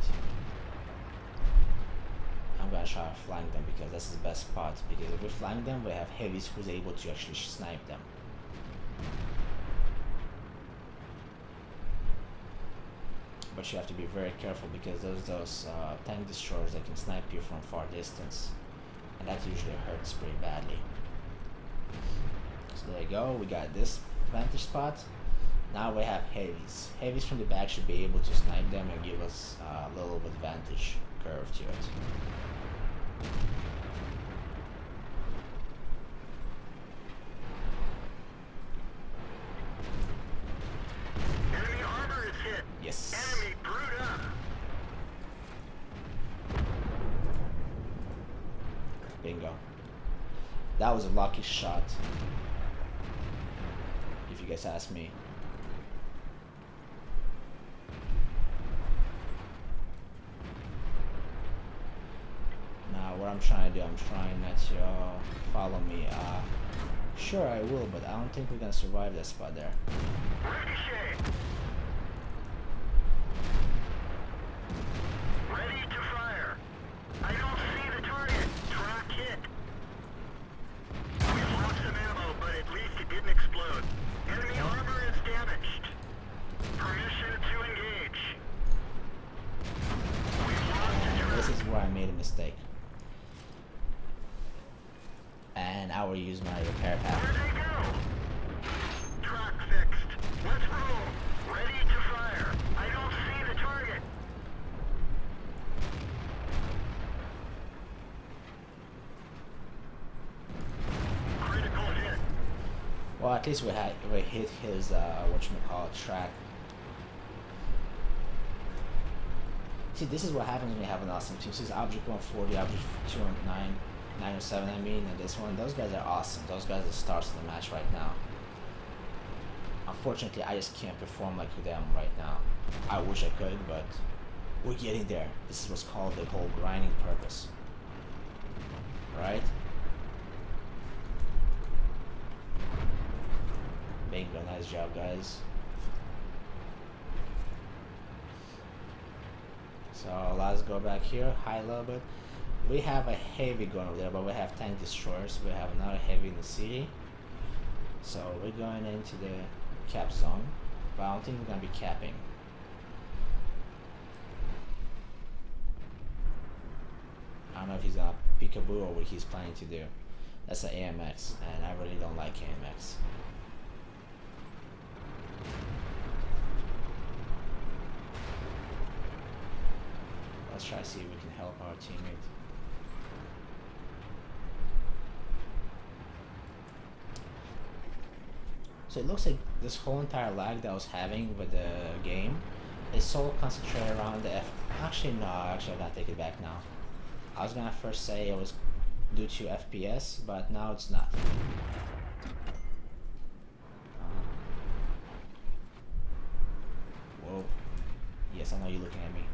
I'm gonna try to flank them because that's the best spot. Because if we flank them, we have heavies who's able to actually snipe them. But you have to be very careful because there's those tank destroyers that can snipe you from far distance. And that usually hurts pretty badly. So there you go, we got this vantage spot. Now we have heavies. Heavies from the back should be able to snipe them and give us a little bit advantage curve to it. Bingo. That was a lucky shot, if you guys ask me. Now what I'm trying to do, I'm trying not to follow me. Sure I will, but I don't think we're gonna survive that spot there. Ricochet. Ready to fire. I don't see the target. Track hit. We've lost some ammo, but at least it didn't explode. Enemy armor is damaged. Permission to engage. We've lost a turret. This is where I made a mistake. And I will use my repair pack. Where'd they go? Track fixed. Let's roll. Ready to fire. I don't see the target. Critical hit. Well, at least we hit his whatchamacallit track. See, this is what happens when you have an awesome team. This is Object 140, Object 209, 907, I mean, and this one. Those guys are awesome. Those guys are the stars of the match right now. Unfortunately, I just can't perform like them right now. I wish I could, but we're getting there. This is what's called the whole grinding purpose. Right? Bingo, nice job, guys. So let's go back here, high a little bit. We have a heavy going over there, but we have tank destroyers. We have another heavy in the city. So we're going into the cap zone, but I don't think we're gonna be capping. I don't know if he's gonna peekaboo or what he's planning to do. That's an AMX, and I really don't like AMX. Let's try to see if we can help our teammate. So it looks like this whole entire lag that I was having with the game is so concentrated around the Actually, no, actually I gotta take it back now. I was gonna first say it was due to FPS, but now it's not. Whoa. Yes, I know you're looking at me.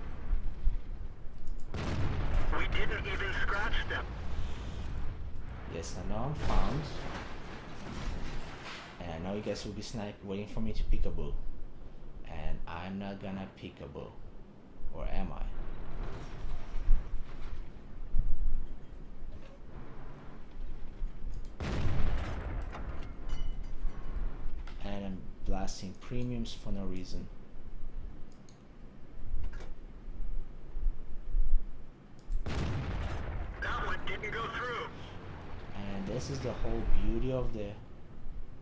We didn't even scratch them. Yes, I know I'm found. And I know you guys will be waiting for me to peekaboo. And I'm not gonna peekaboo. Or am I? And I'm blasting premiums for no reason. That one didn't go through. And this is the whole beauty of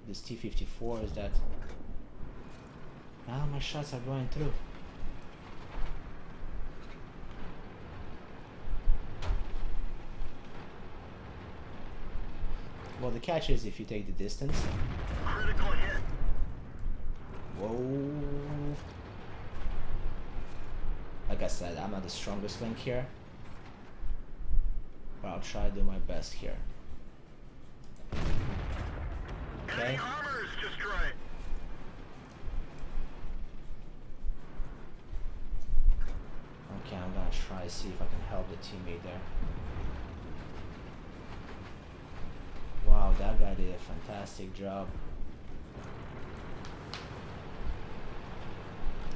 this T-54 is that now my shots are going through. Well, the catch is if you take the distance. Critical hit. Whoa. Like I said, I'm not the strongest link here, but I'll try to do my best here. Okay. Enemy armor is destroyed. Okay, I'm gonna try to see if I can help the teammate there. Wow, that guy did a fantastic job.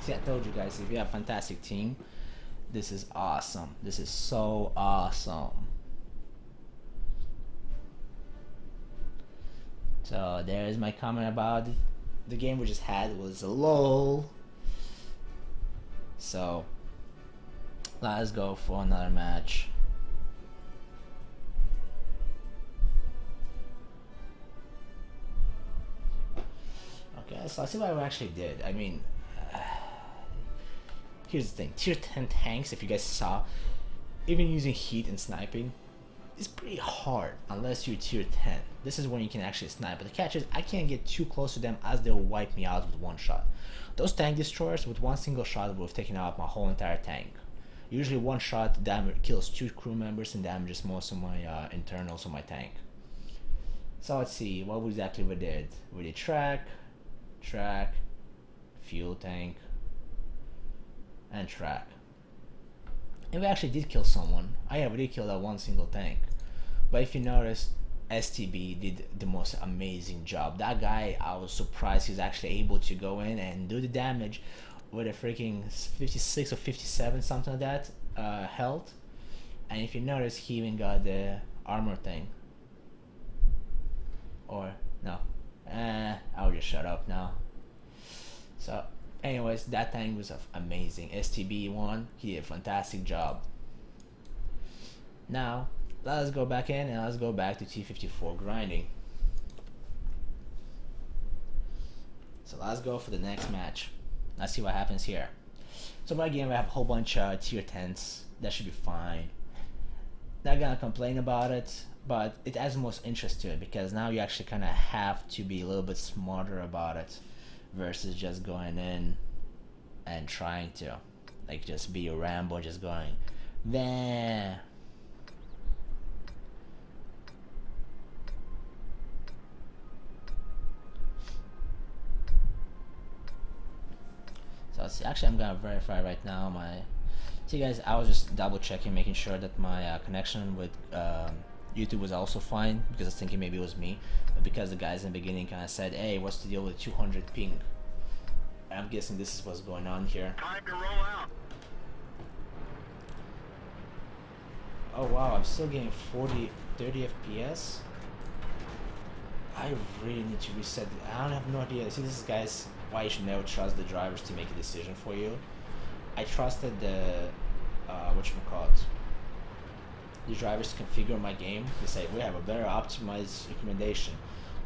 See, I told you guys, if you have a fantastic team, this is awesome. This is so awesome. So there's my comment about the game we just had was a lol. So let's go for another match. Okay, so let's see what we actually did. I mean, here's the thing. Tier 10 tanks, if you guys saw, even using heat and sniping, is pretty hard unless you're tier 10. This is when you can actually snipe. But the catch is I can't get too close to them as they'll wipe me out with one shot. Those tank destroyers with one single shot would have taken out my whole entire tank. Usually one shot kills 2 crew members and damages most of my internals of my tank. So let's see what exactly we did. We did track, fuel tank, and track. And we actually did kill someone. Oh yeah, we did kill that one single tank. But if you notice, STB did the most amazing job. That guy, I was surprised he's actually able to go in and do the damage with a freaking 56 or 57, something like that, health. And if you notice, he even got the armor thing. Or, no. I'll just shut up now. So, anyways, that tank was amazing. STB won. He did a fantastic job. Now, let's go back in and let's go back to t-54 grinding. So let's go for the next match. Let's see what happens here. So again, we have a whole bunch of tier 10s. That should be fine. Not gonna complain about it, but it adds the most interest to it because now you actually kind of have to be a little bit smarter about it versus just going in and trying to like just be a Rambo, just going meh. So let's see. Actually, I'm gonna verify right now my. See, guys, I was just double checking, making sure that my connection with YouTube was also fine because I was thinking maybe it was me, but because the guys in the beginning kind of said, "Hey, what's the deal with 200 ping?" And I'm guessing this is what's going on here. Time to roll out. Oh wow, I'm still getting 30 FPS. I really need to reset it. I don't have no idea. See, this is, guys, why you should never trust the drivers to make a decision for you. I trusted the the drivers to configure my game. They say we have a better optimized recommendation.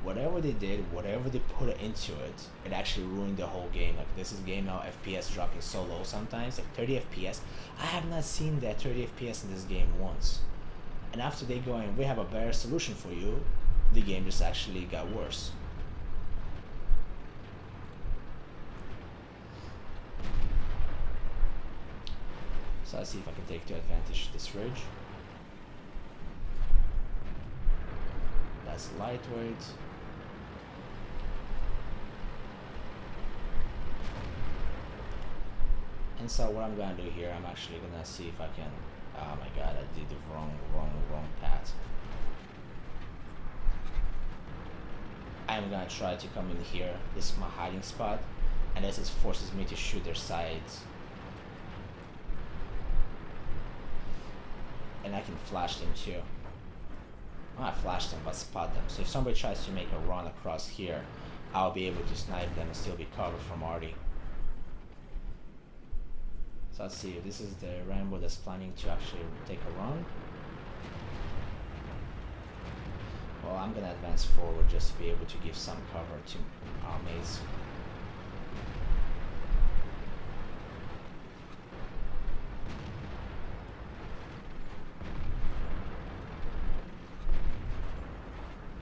Whatever they did, whatever they put into it, it actually ruined the whole game. Like, this is game now, FPS dropping so low sometimes, like 30 FPS. I have not seen that 30 FPS in this game once. And after they going, we have a better solution for you, the game just actually got worse. So let's see if I can take advantage of this ridge. That's lightweight. And so what I'm gonna do here, I'm actually gonna see if I can. Oh my god, I did the wrong path. I'm gonna try to come in here. This is my hiding spot, and this is forces me to shoot their sides. And I can flash them too. Well, not flash them, but spot them. So if somebody tries to make a run across here, I'll be able to snipe them and still be covered from Artie. So let's see, this is the Rambo that's planning to actually take a run. Well, I'm gonna advance forward just to be able to give some cover to our mates.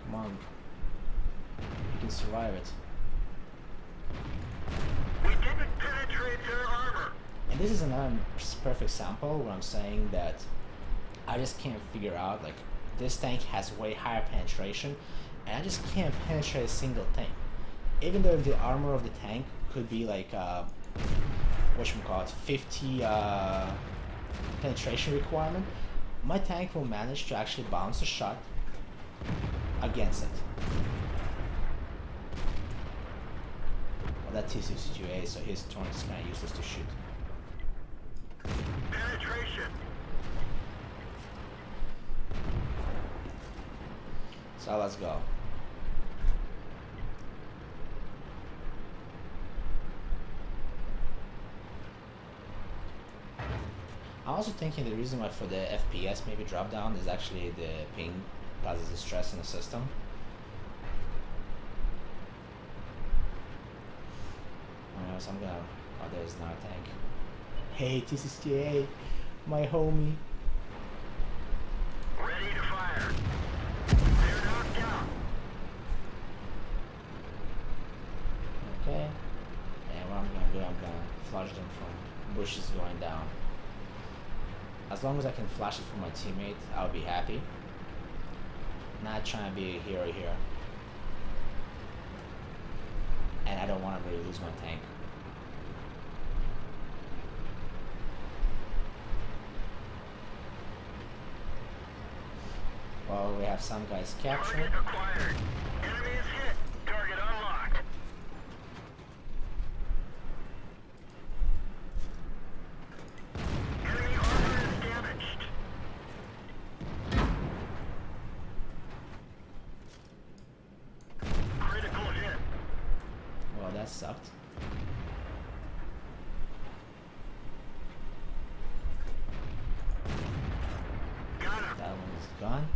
Come on. You can survive it. We didn't penetrate their armor. And this is another perfect sample where I'm saying that I just can't figure out, like, this tank has way higher penetration and I just can't penetrate a single tank. Even though the armor of the tank could be like whatchamacallit, 50 penetration requirement, my tank will manage to actually bounce a shot against it. Well, that t62a, so his torrent is kind of useless to shoot. Penetration. So let's go. I'm also thinking the reason why for the FPS maybe drop down is actually the ping causes the stress in the system. Alright, so I'm gonna. Oh, there's not a tank. Hey, t62a, my homie. Ready to fire. They're knocked out. Okay. And what I'm gonna do, I'm gonna flush them from bushes going down. As long as I can flash it for my teammate, I'll be happy. Not trying to be a hero here. And I don't want to really lose my tank. Well, we have some guys captured. Target acquired. Enemy is hit. Target unlocked. Enemy armor is damaged. Critical hit. Well, that sucked. Got him. That one's gone.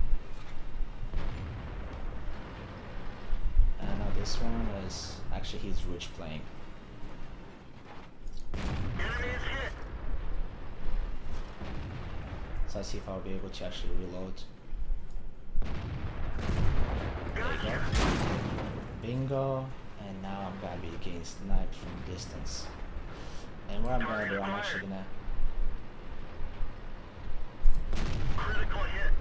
And now this one is actually he's Rich playing. Enemy is hit. So let's see if I'll be able to actually reload. There you go. Bingo. And now I'm gonna be getting sniped from distance. And what I'm gonna do, I'm actually gonna Critical hit.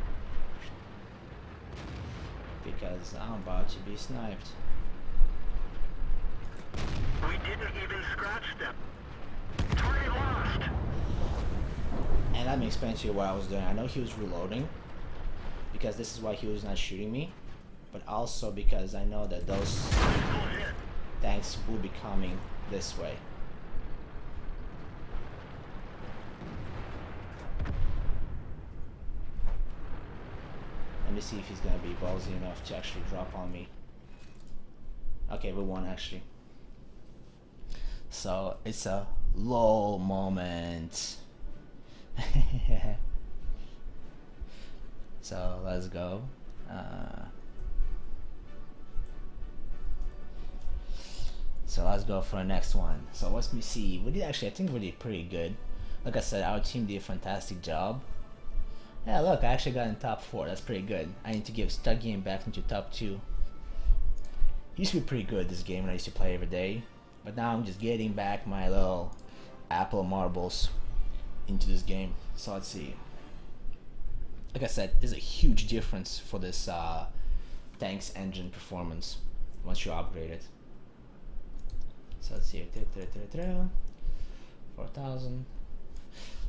because I'm about to be sniped. We didn't even scratch them. Target lost. And let me explain to you what I was doing. I know he was reloading because this is why he was not shooting me, but also because I know that those Critical hit. tanks will be coming this way. Let me see if he's gonna be ballsy enough to actually drop on me. Okay, we won actually. So it's a low moment. So let's go. So let's go for the next one. So let me see. We did actually, I think we did pretty good. Like I said, our team did a fantastic job. Yeah, look, I actually got in top 4. That's pretty good. I need to start getting back into top 2. Used to be pretty good this game when I used to play every day, but now I'm just getting back my little apple marbles into this game. So let's see. Like I said, there's a huge difference for this tank's engine performance once you upgrade it. So let's see, 4,000.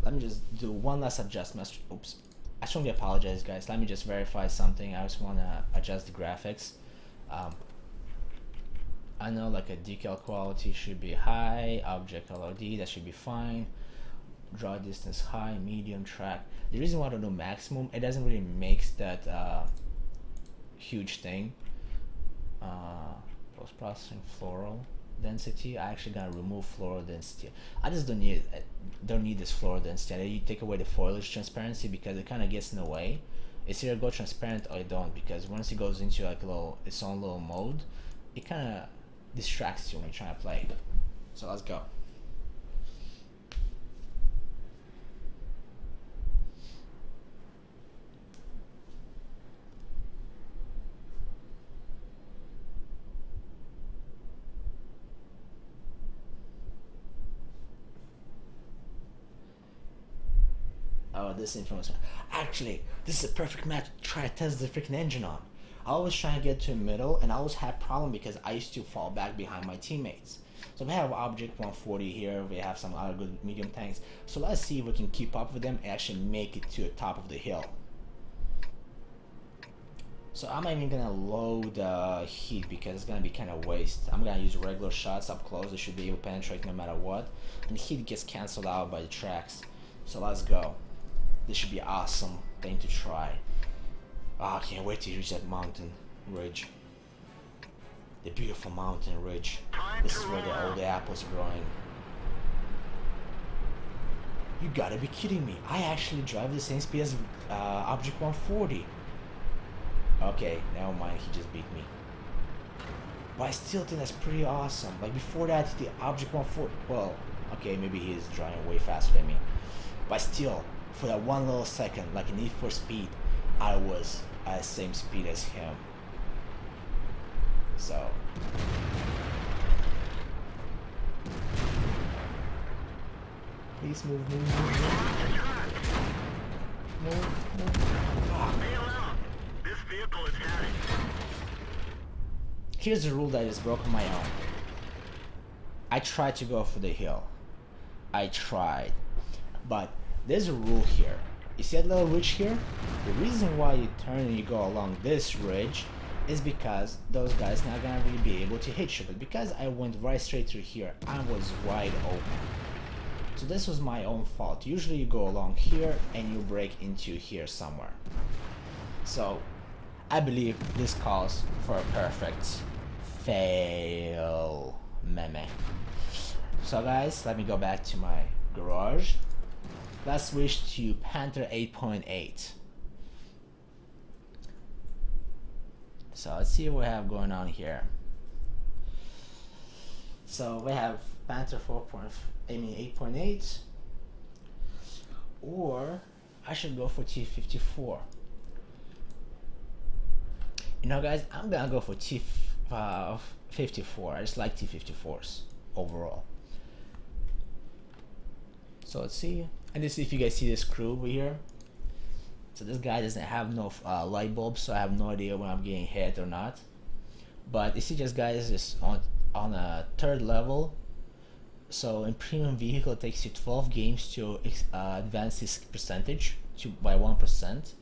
Let me just do one last adjustment. Oops, I strongly apologize, guys. Let me just verify something. I just want to adjust the graphics. I know like a decal quality should be high, object LOD, that should be fine. Draw distance high, medium, track. The reason why I don't do maximum, it doesn't really make that huge thing. Post-processing floral density. I actually gotta remove floral density. I just don't need this floral density. You take away the foliage transparency because it kind of gets in the way. It's either go transparent or it don't, because once it goes into like its own little mode, it kind of distracts you when you're trying to play. So let's go. Oh, this influence. Actually, this is a perfect map to try to test the freaking engine on. I always try to get to the middle, and I always have problem because I used to fall back behind my teammates. So we have Object 140 here, we have some other good medium tanks. So let's see if we can keep up with them and actually make it to the top of the hill. So I'm not even gonna load heat because it's gonna be kind of waste. I'm gonna use regular shots up close. It should be able to penetrate no matter what. And the heat gets cancelled out by the tracks. So let's go. This should be an awesome thing to try. Oh, I can't wait to reach that mountain ridge. The beautiful mountain ridge. This is where all the apples are growing. You gotta be kidding me. I actually drive the same speed as Object 140. Okay, never mind, he just beat me. But I still think that's pretty awesome. Like before that, the Object 140, well, okay, maybe he's driving way faster than me. But still, for that one little second, like in Need for Speed, I was at the same speed as him. So please move. move. Fuck. Bail out. This vehicle is heading. Here's a rule that is broke on my own. I tried to go for the hill. I tried. But there's a rule here. You see that little ridge here? The reason why you turn and you go along this ridge is because those guys not gonna really be able to hit you. But because I went right straight through here, I was wide open. So this was my own fault. Usually you go along here and you break into here somewhere. So I believe this calls for a perfect fail meme. So guys, let me go back to my garage. Let's switch to Panther 8.8. So let's see what we have going on here. So we have Panther 8.8, or I should go for t-54. You know guys, I'm gonna go for t-54. I just like t-54s overall. So let's see, and this, if you guys see this crew over here. So this guy doesn't have no light bulbs, so I have no idea when I'm getting hit or not. But you see, this guy is just on a 3rd level. So in premium vehicle, it takes you 12 games to advance this percentage by 1%.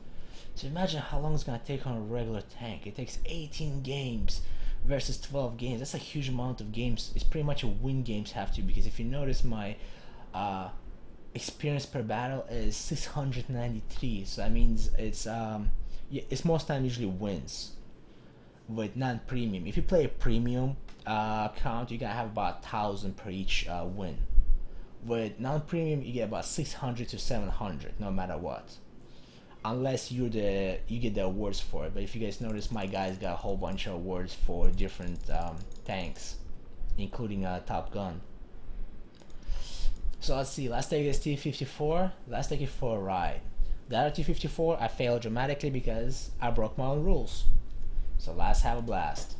So imagine how long it's gonna take on a regular tank. It takes 18 games versus 12 games. That's a huge amount of games. It's pretty much a win games have to, because if you notice, my experience per battle is 693. So that means it's most time usually wins with non-premium. If you play a premium account, you gotta have about 1,000 per each win. With non-premium, you get about 600 to 700 no matter what, unless you get the awards for it. But if you guys notice, my guys got a whole bunch of awards for different tanks, including Top Gun. So let's see, let's take this t-54, let's take it for a ride. The other t-54, I failed dramatically because I broke my own rules. So let's have a blast.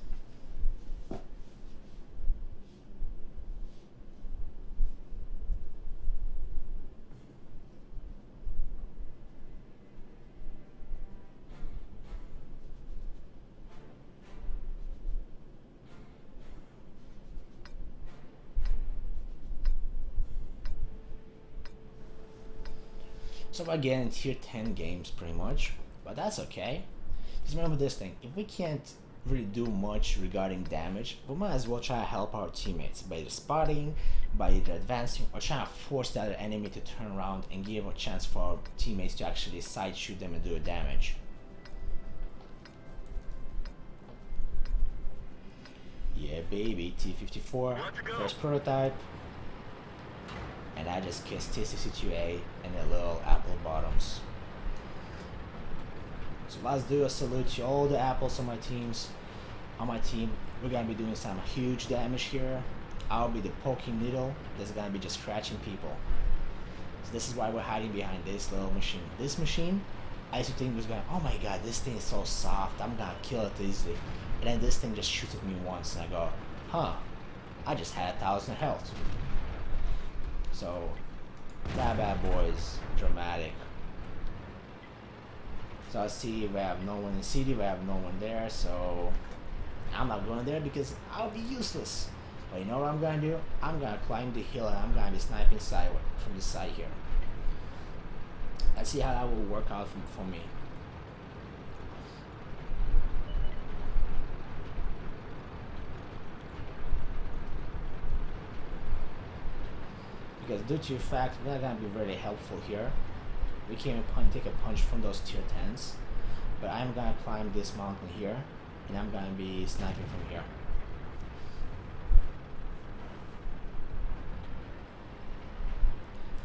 So we're getting tier 10 games pretty much, but that's okay. Because remember this thing, if we can't really do much regarding damage, we might as well try to help our teammates by either spotting, by either advancing, or trying to force the other enemy to turn around and give a chance for our teammates to actually side shoot them and do damage. Yeah baby, t-54, first prototype. And I just kissed t62a and the little apple bottoms. So let's do a salute to all the apples on my team. We're gonna be doing some huge damage here. I'll be the poking needle that's gonna be just scratching people. So this is why we're hiding behind this little machine. This machine, I used to think was going, oh my god, this thing is so soft, I'm gonna kill it easily. And then this thing just shoots at me once and I go, huh, I just had 1,000 health. So that bad boy is dramatic. So I see we have no one in city, we have no one there, so I'm not going there because I'll be useless. But you know what I'm gonna do? I'm gonna climb the hill and I'm gonna be sniping sideward from the side here. Let's see how that will work out for me. Because due to the fact we're not gonna be very helpful here, we can't even take a punch from those tier 10s. But I'm gonna climb this mountain here, and I'm gonna be sniping from here.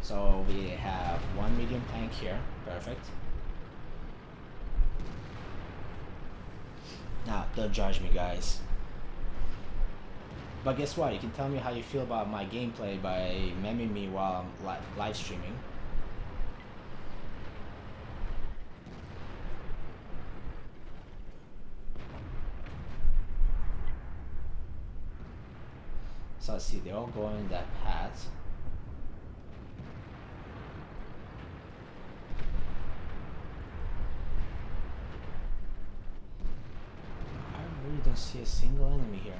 So we have one medium tank here, perfect. Now, don't judge me guys. But guess what? You can tell me how you feel about my gameplay by memeing me while I'm live streaming. So let's see, they're all going that path. see a single enemy here.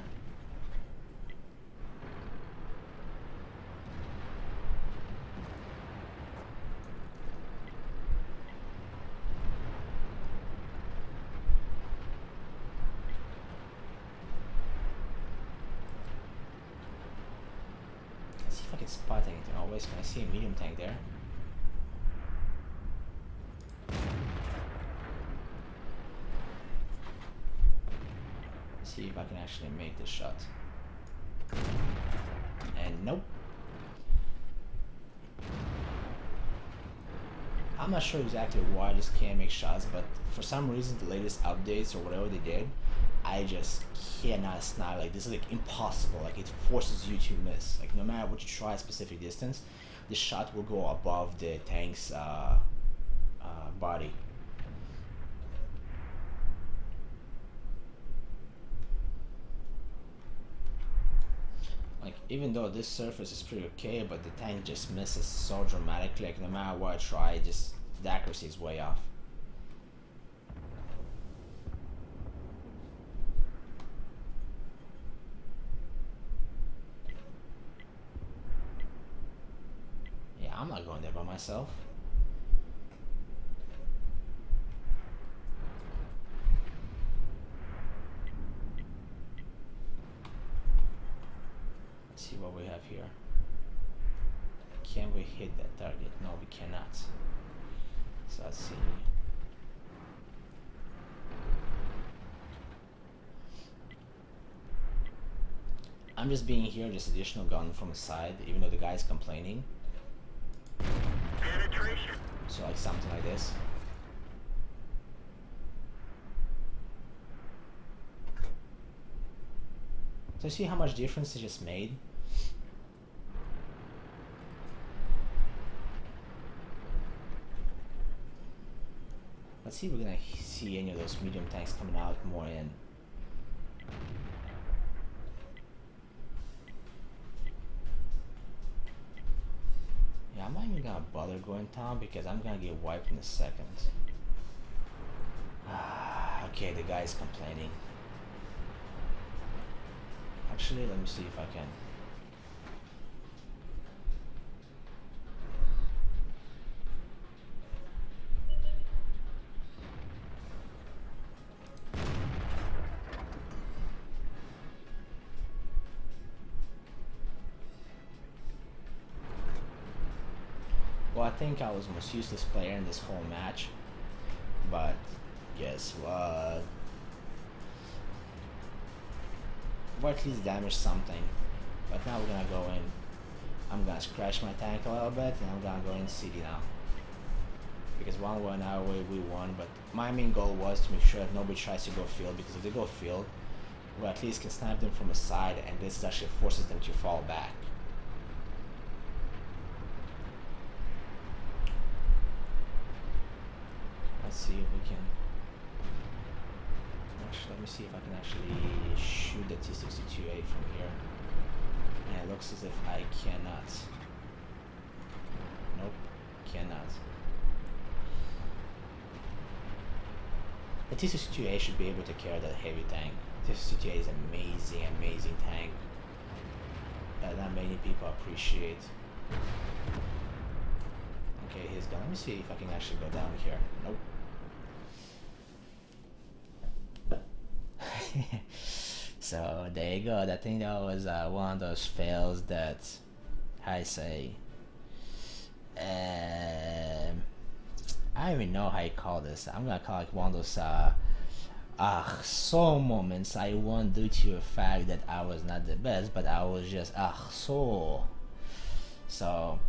Let's see if I can spot anything. Always can I see a medium tank there? See if I can actually make this shot. And nope. I'm not sure exactly why I just can't make shots, but for some reason the latest updates or whatever they did, I just cannot snipe. Like, this is like impossible. Like, it forces you to miss. Like, no matter what you try a specific distance, the shot will go above the tank's body. Like, even though this surface is pretty okay, but the tank just misses so dramatically. Like, no matter what I try, just the accuracy is way off. Yeah, I'm not going there by myself. See what we have here. Can we hit that target? No, we cannot. So let's see. I'm just being here, just additional gun from the side, even though the guy's complaining. Penetration. So like something like this. So you see how much difference it just made? Let's see if we're gonna see any of those medium tanks coming out more in. Yeah, I'm not even gonna bother going down because I'm gonna get wiped in a second. Okay, the guy's complaining. Actually, let me see if I can. Well, I think I was the most useless player in this whole match, but guess what? Or at least damage something. But now we're gonna go in. I'm gonna scratch my tank a little bit, and I'm gonna go in CD now. Because one way now we won, but my main goal was to make sure that nobody tries to go field, because if they go field, we at least can snipe them from the side, and this actually forces them to fall back. Let's see if we can. Actually, let me see if I can actually shoot the t62a from here. And it looks as if I cannot. Nope, cannot. The t62a should be able to carry that heavy tank. T62a is an amazing, amazing tank that not many people appreciate. Okay, he's gone. Let me see if I can actually go down here. Nope. So there you go. I think that was one of those fails that I say. I don't even know how you call this. I'm gonna call it one of those so moments I won due to the fact that I was not the best, but I was just so. So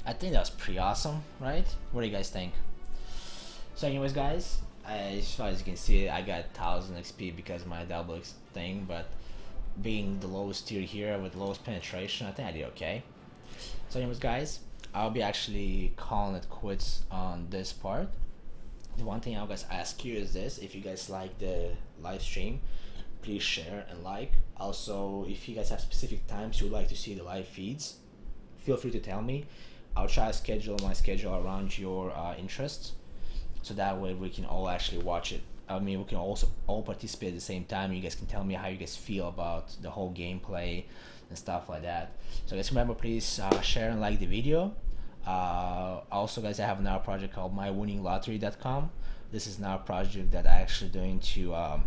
I think that was pretty awesome, right? What do you guys think? So anyways, guys, as far as you can see, I got 1000 XP because of my double X thing, but being the lowest tier here with the lowest penetration, I think I did okay. So anyways, guys, I'll be actually calling it quits on this part. The one thing I'll guys ask you is this: if you guys like the live stream, please share and like. Also, if you guys have specific times you would like to see the live feeds, feel free to tell me. I'll try to schedule my schedule around your interests, so that way we can all actually watch it I mean, we can also all participate at the same time. You guys can tell me how you guys feel about the whole gameplay and stuff like that. So guys, remember, please share and like the video. Also guys, I have another project called mywinninglottery.com. This is now a project that I'm actually doing to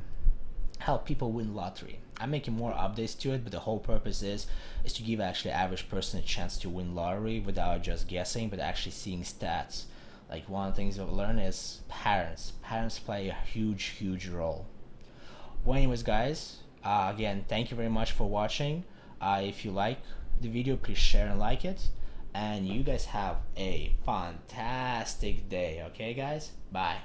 help people win lottery. I'm making more updates to it, but the whole purpose is to give actually average person a chance to win lottery without just guessing, but actually seeing stats. Like, one of the things I've learned is parents play a huge role. Well, anyways guys, again, thank you very much for watching. If you like the video, please share and like it, and you guys have a fantastic day. Okay guys, bye.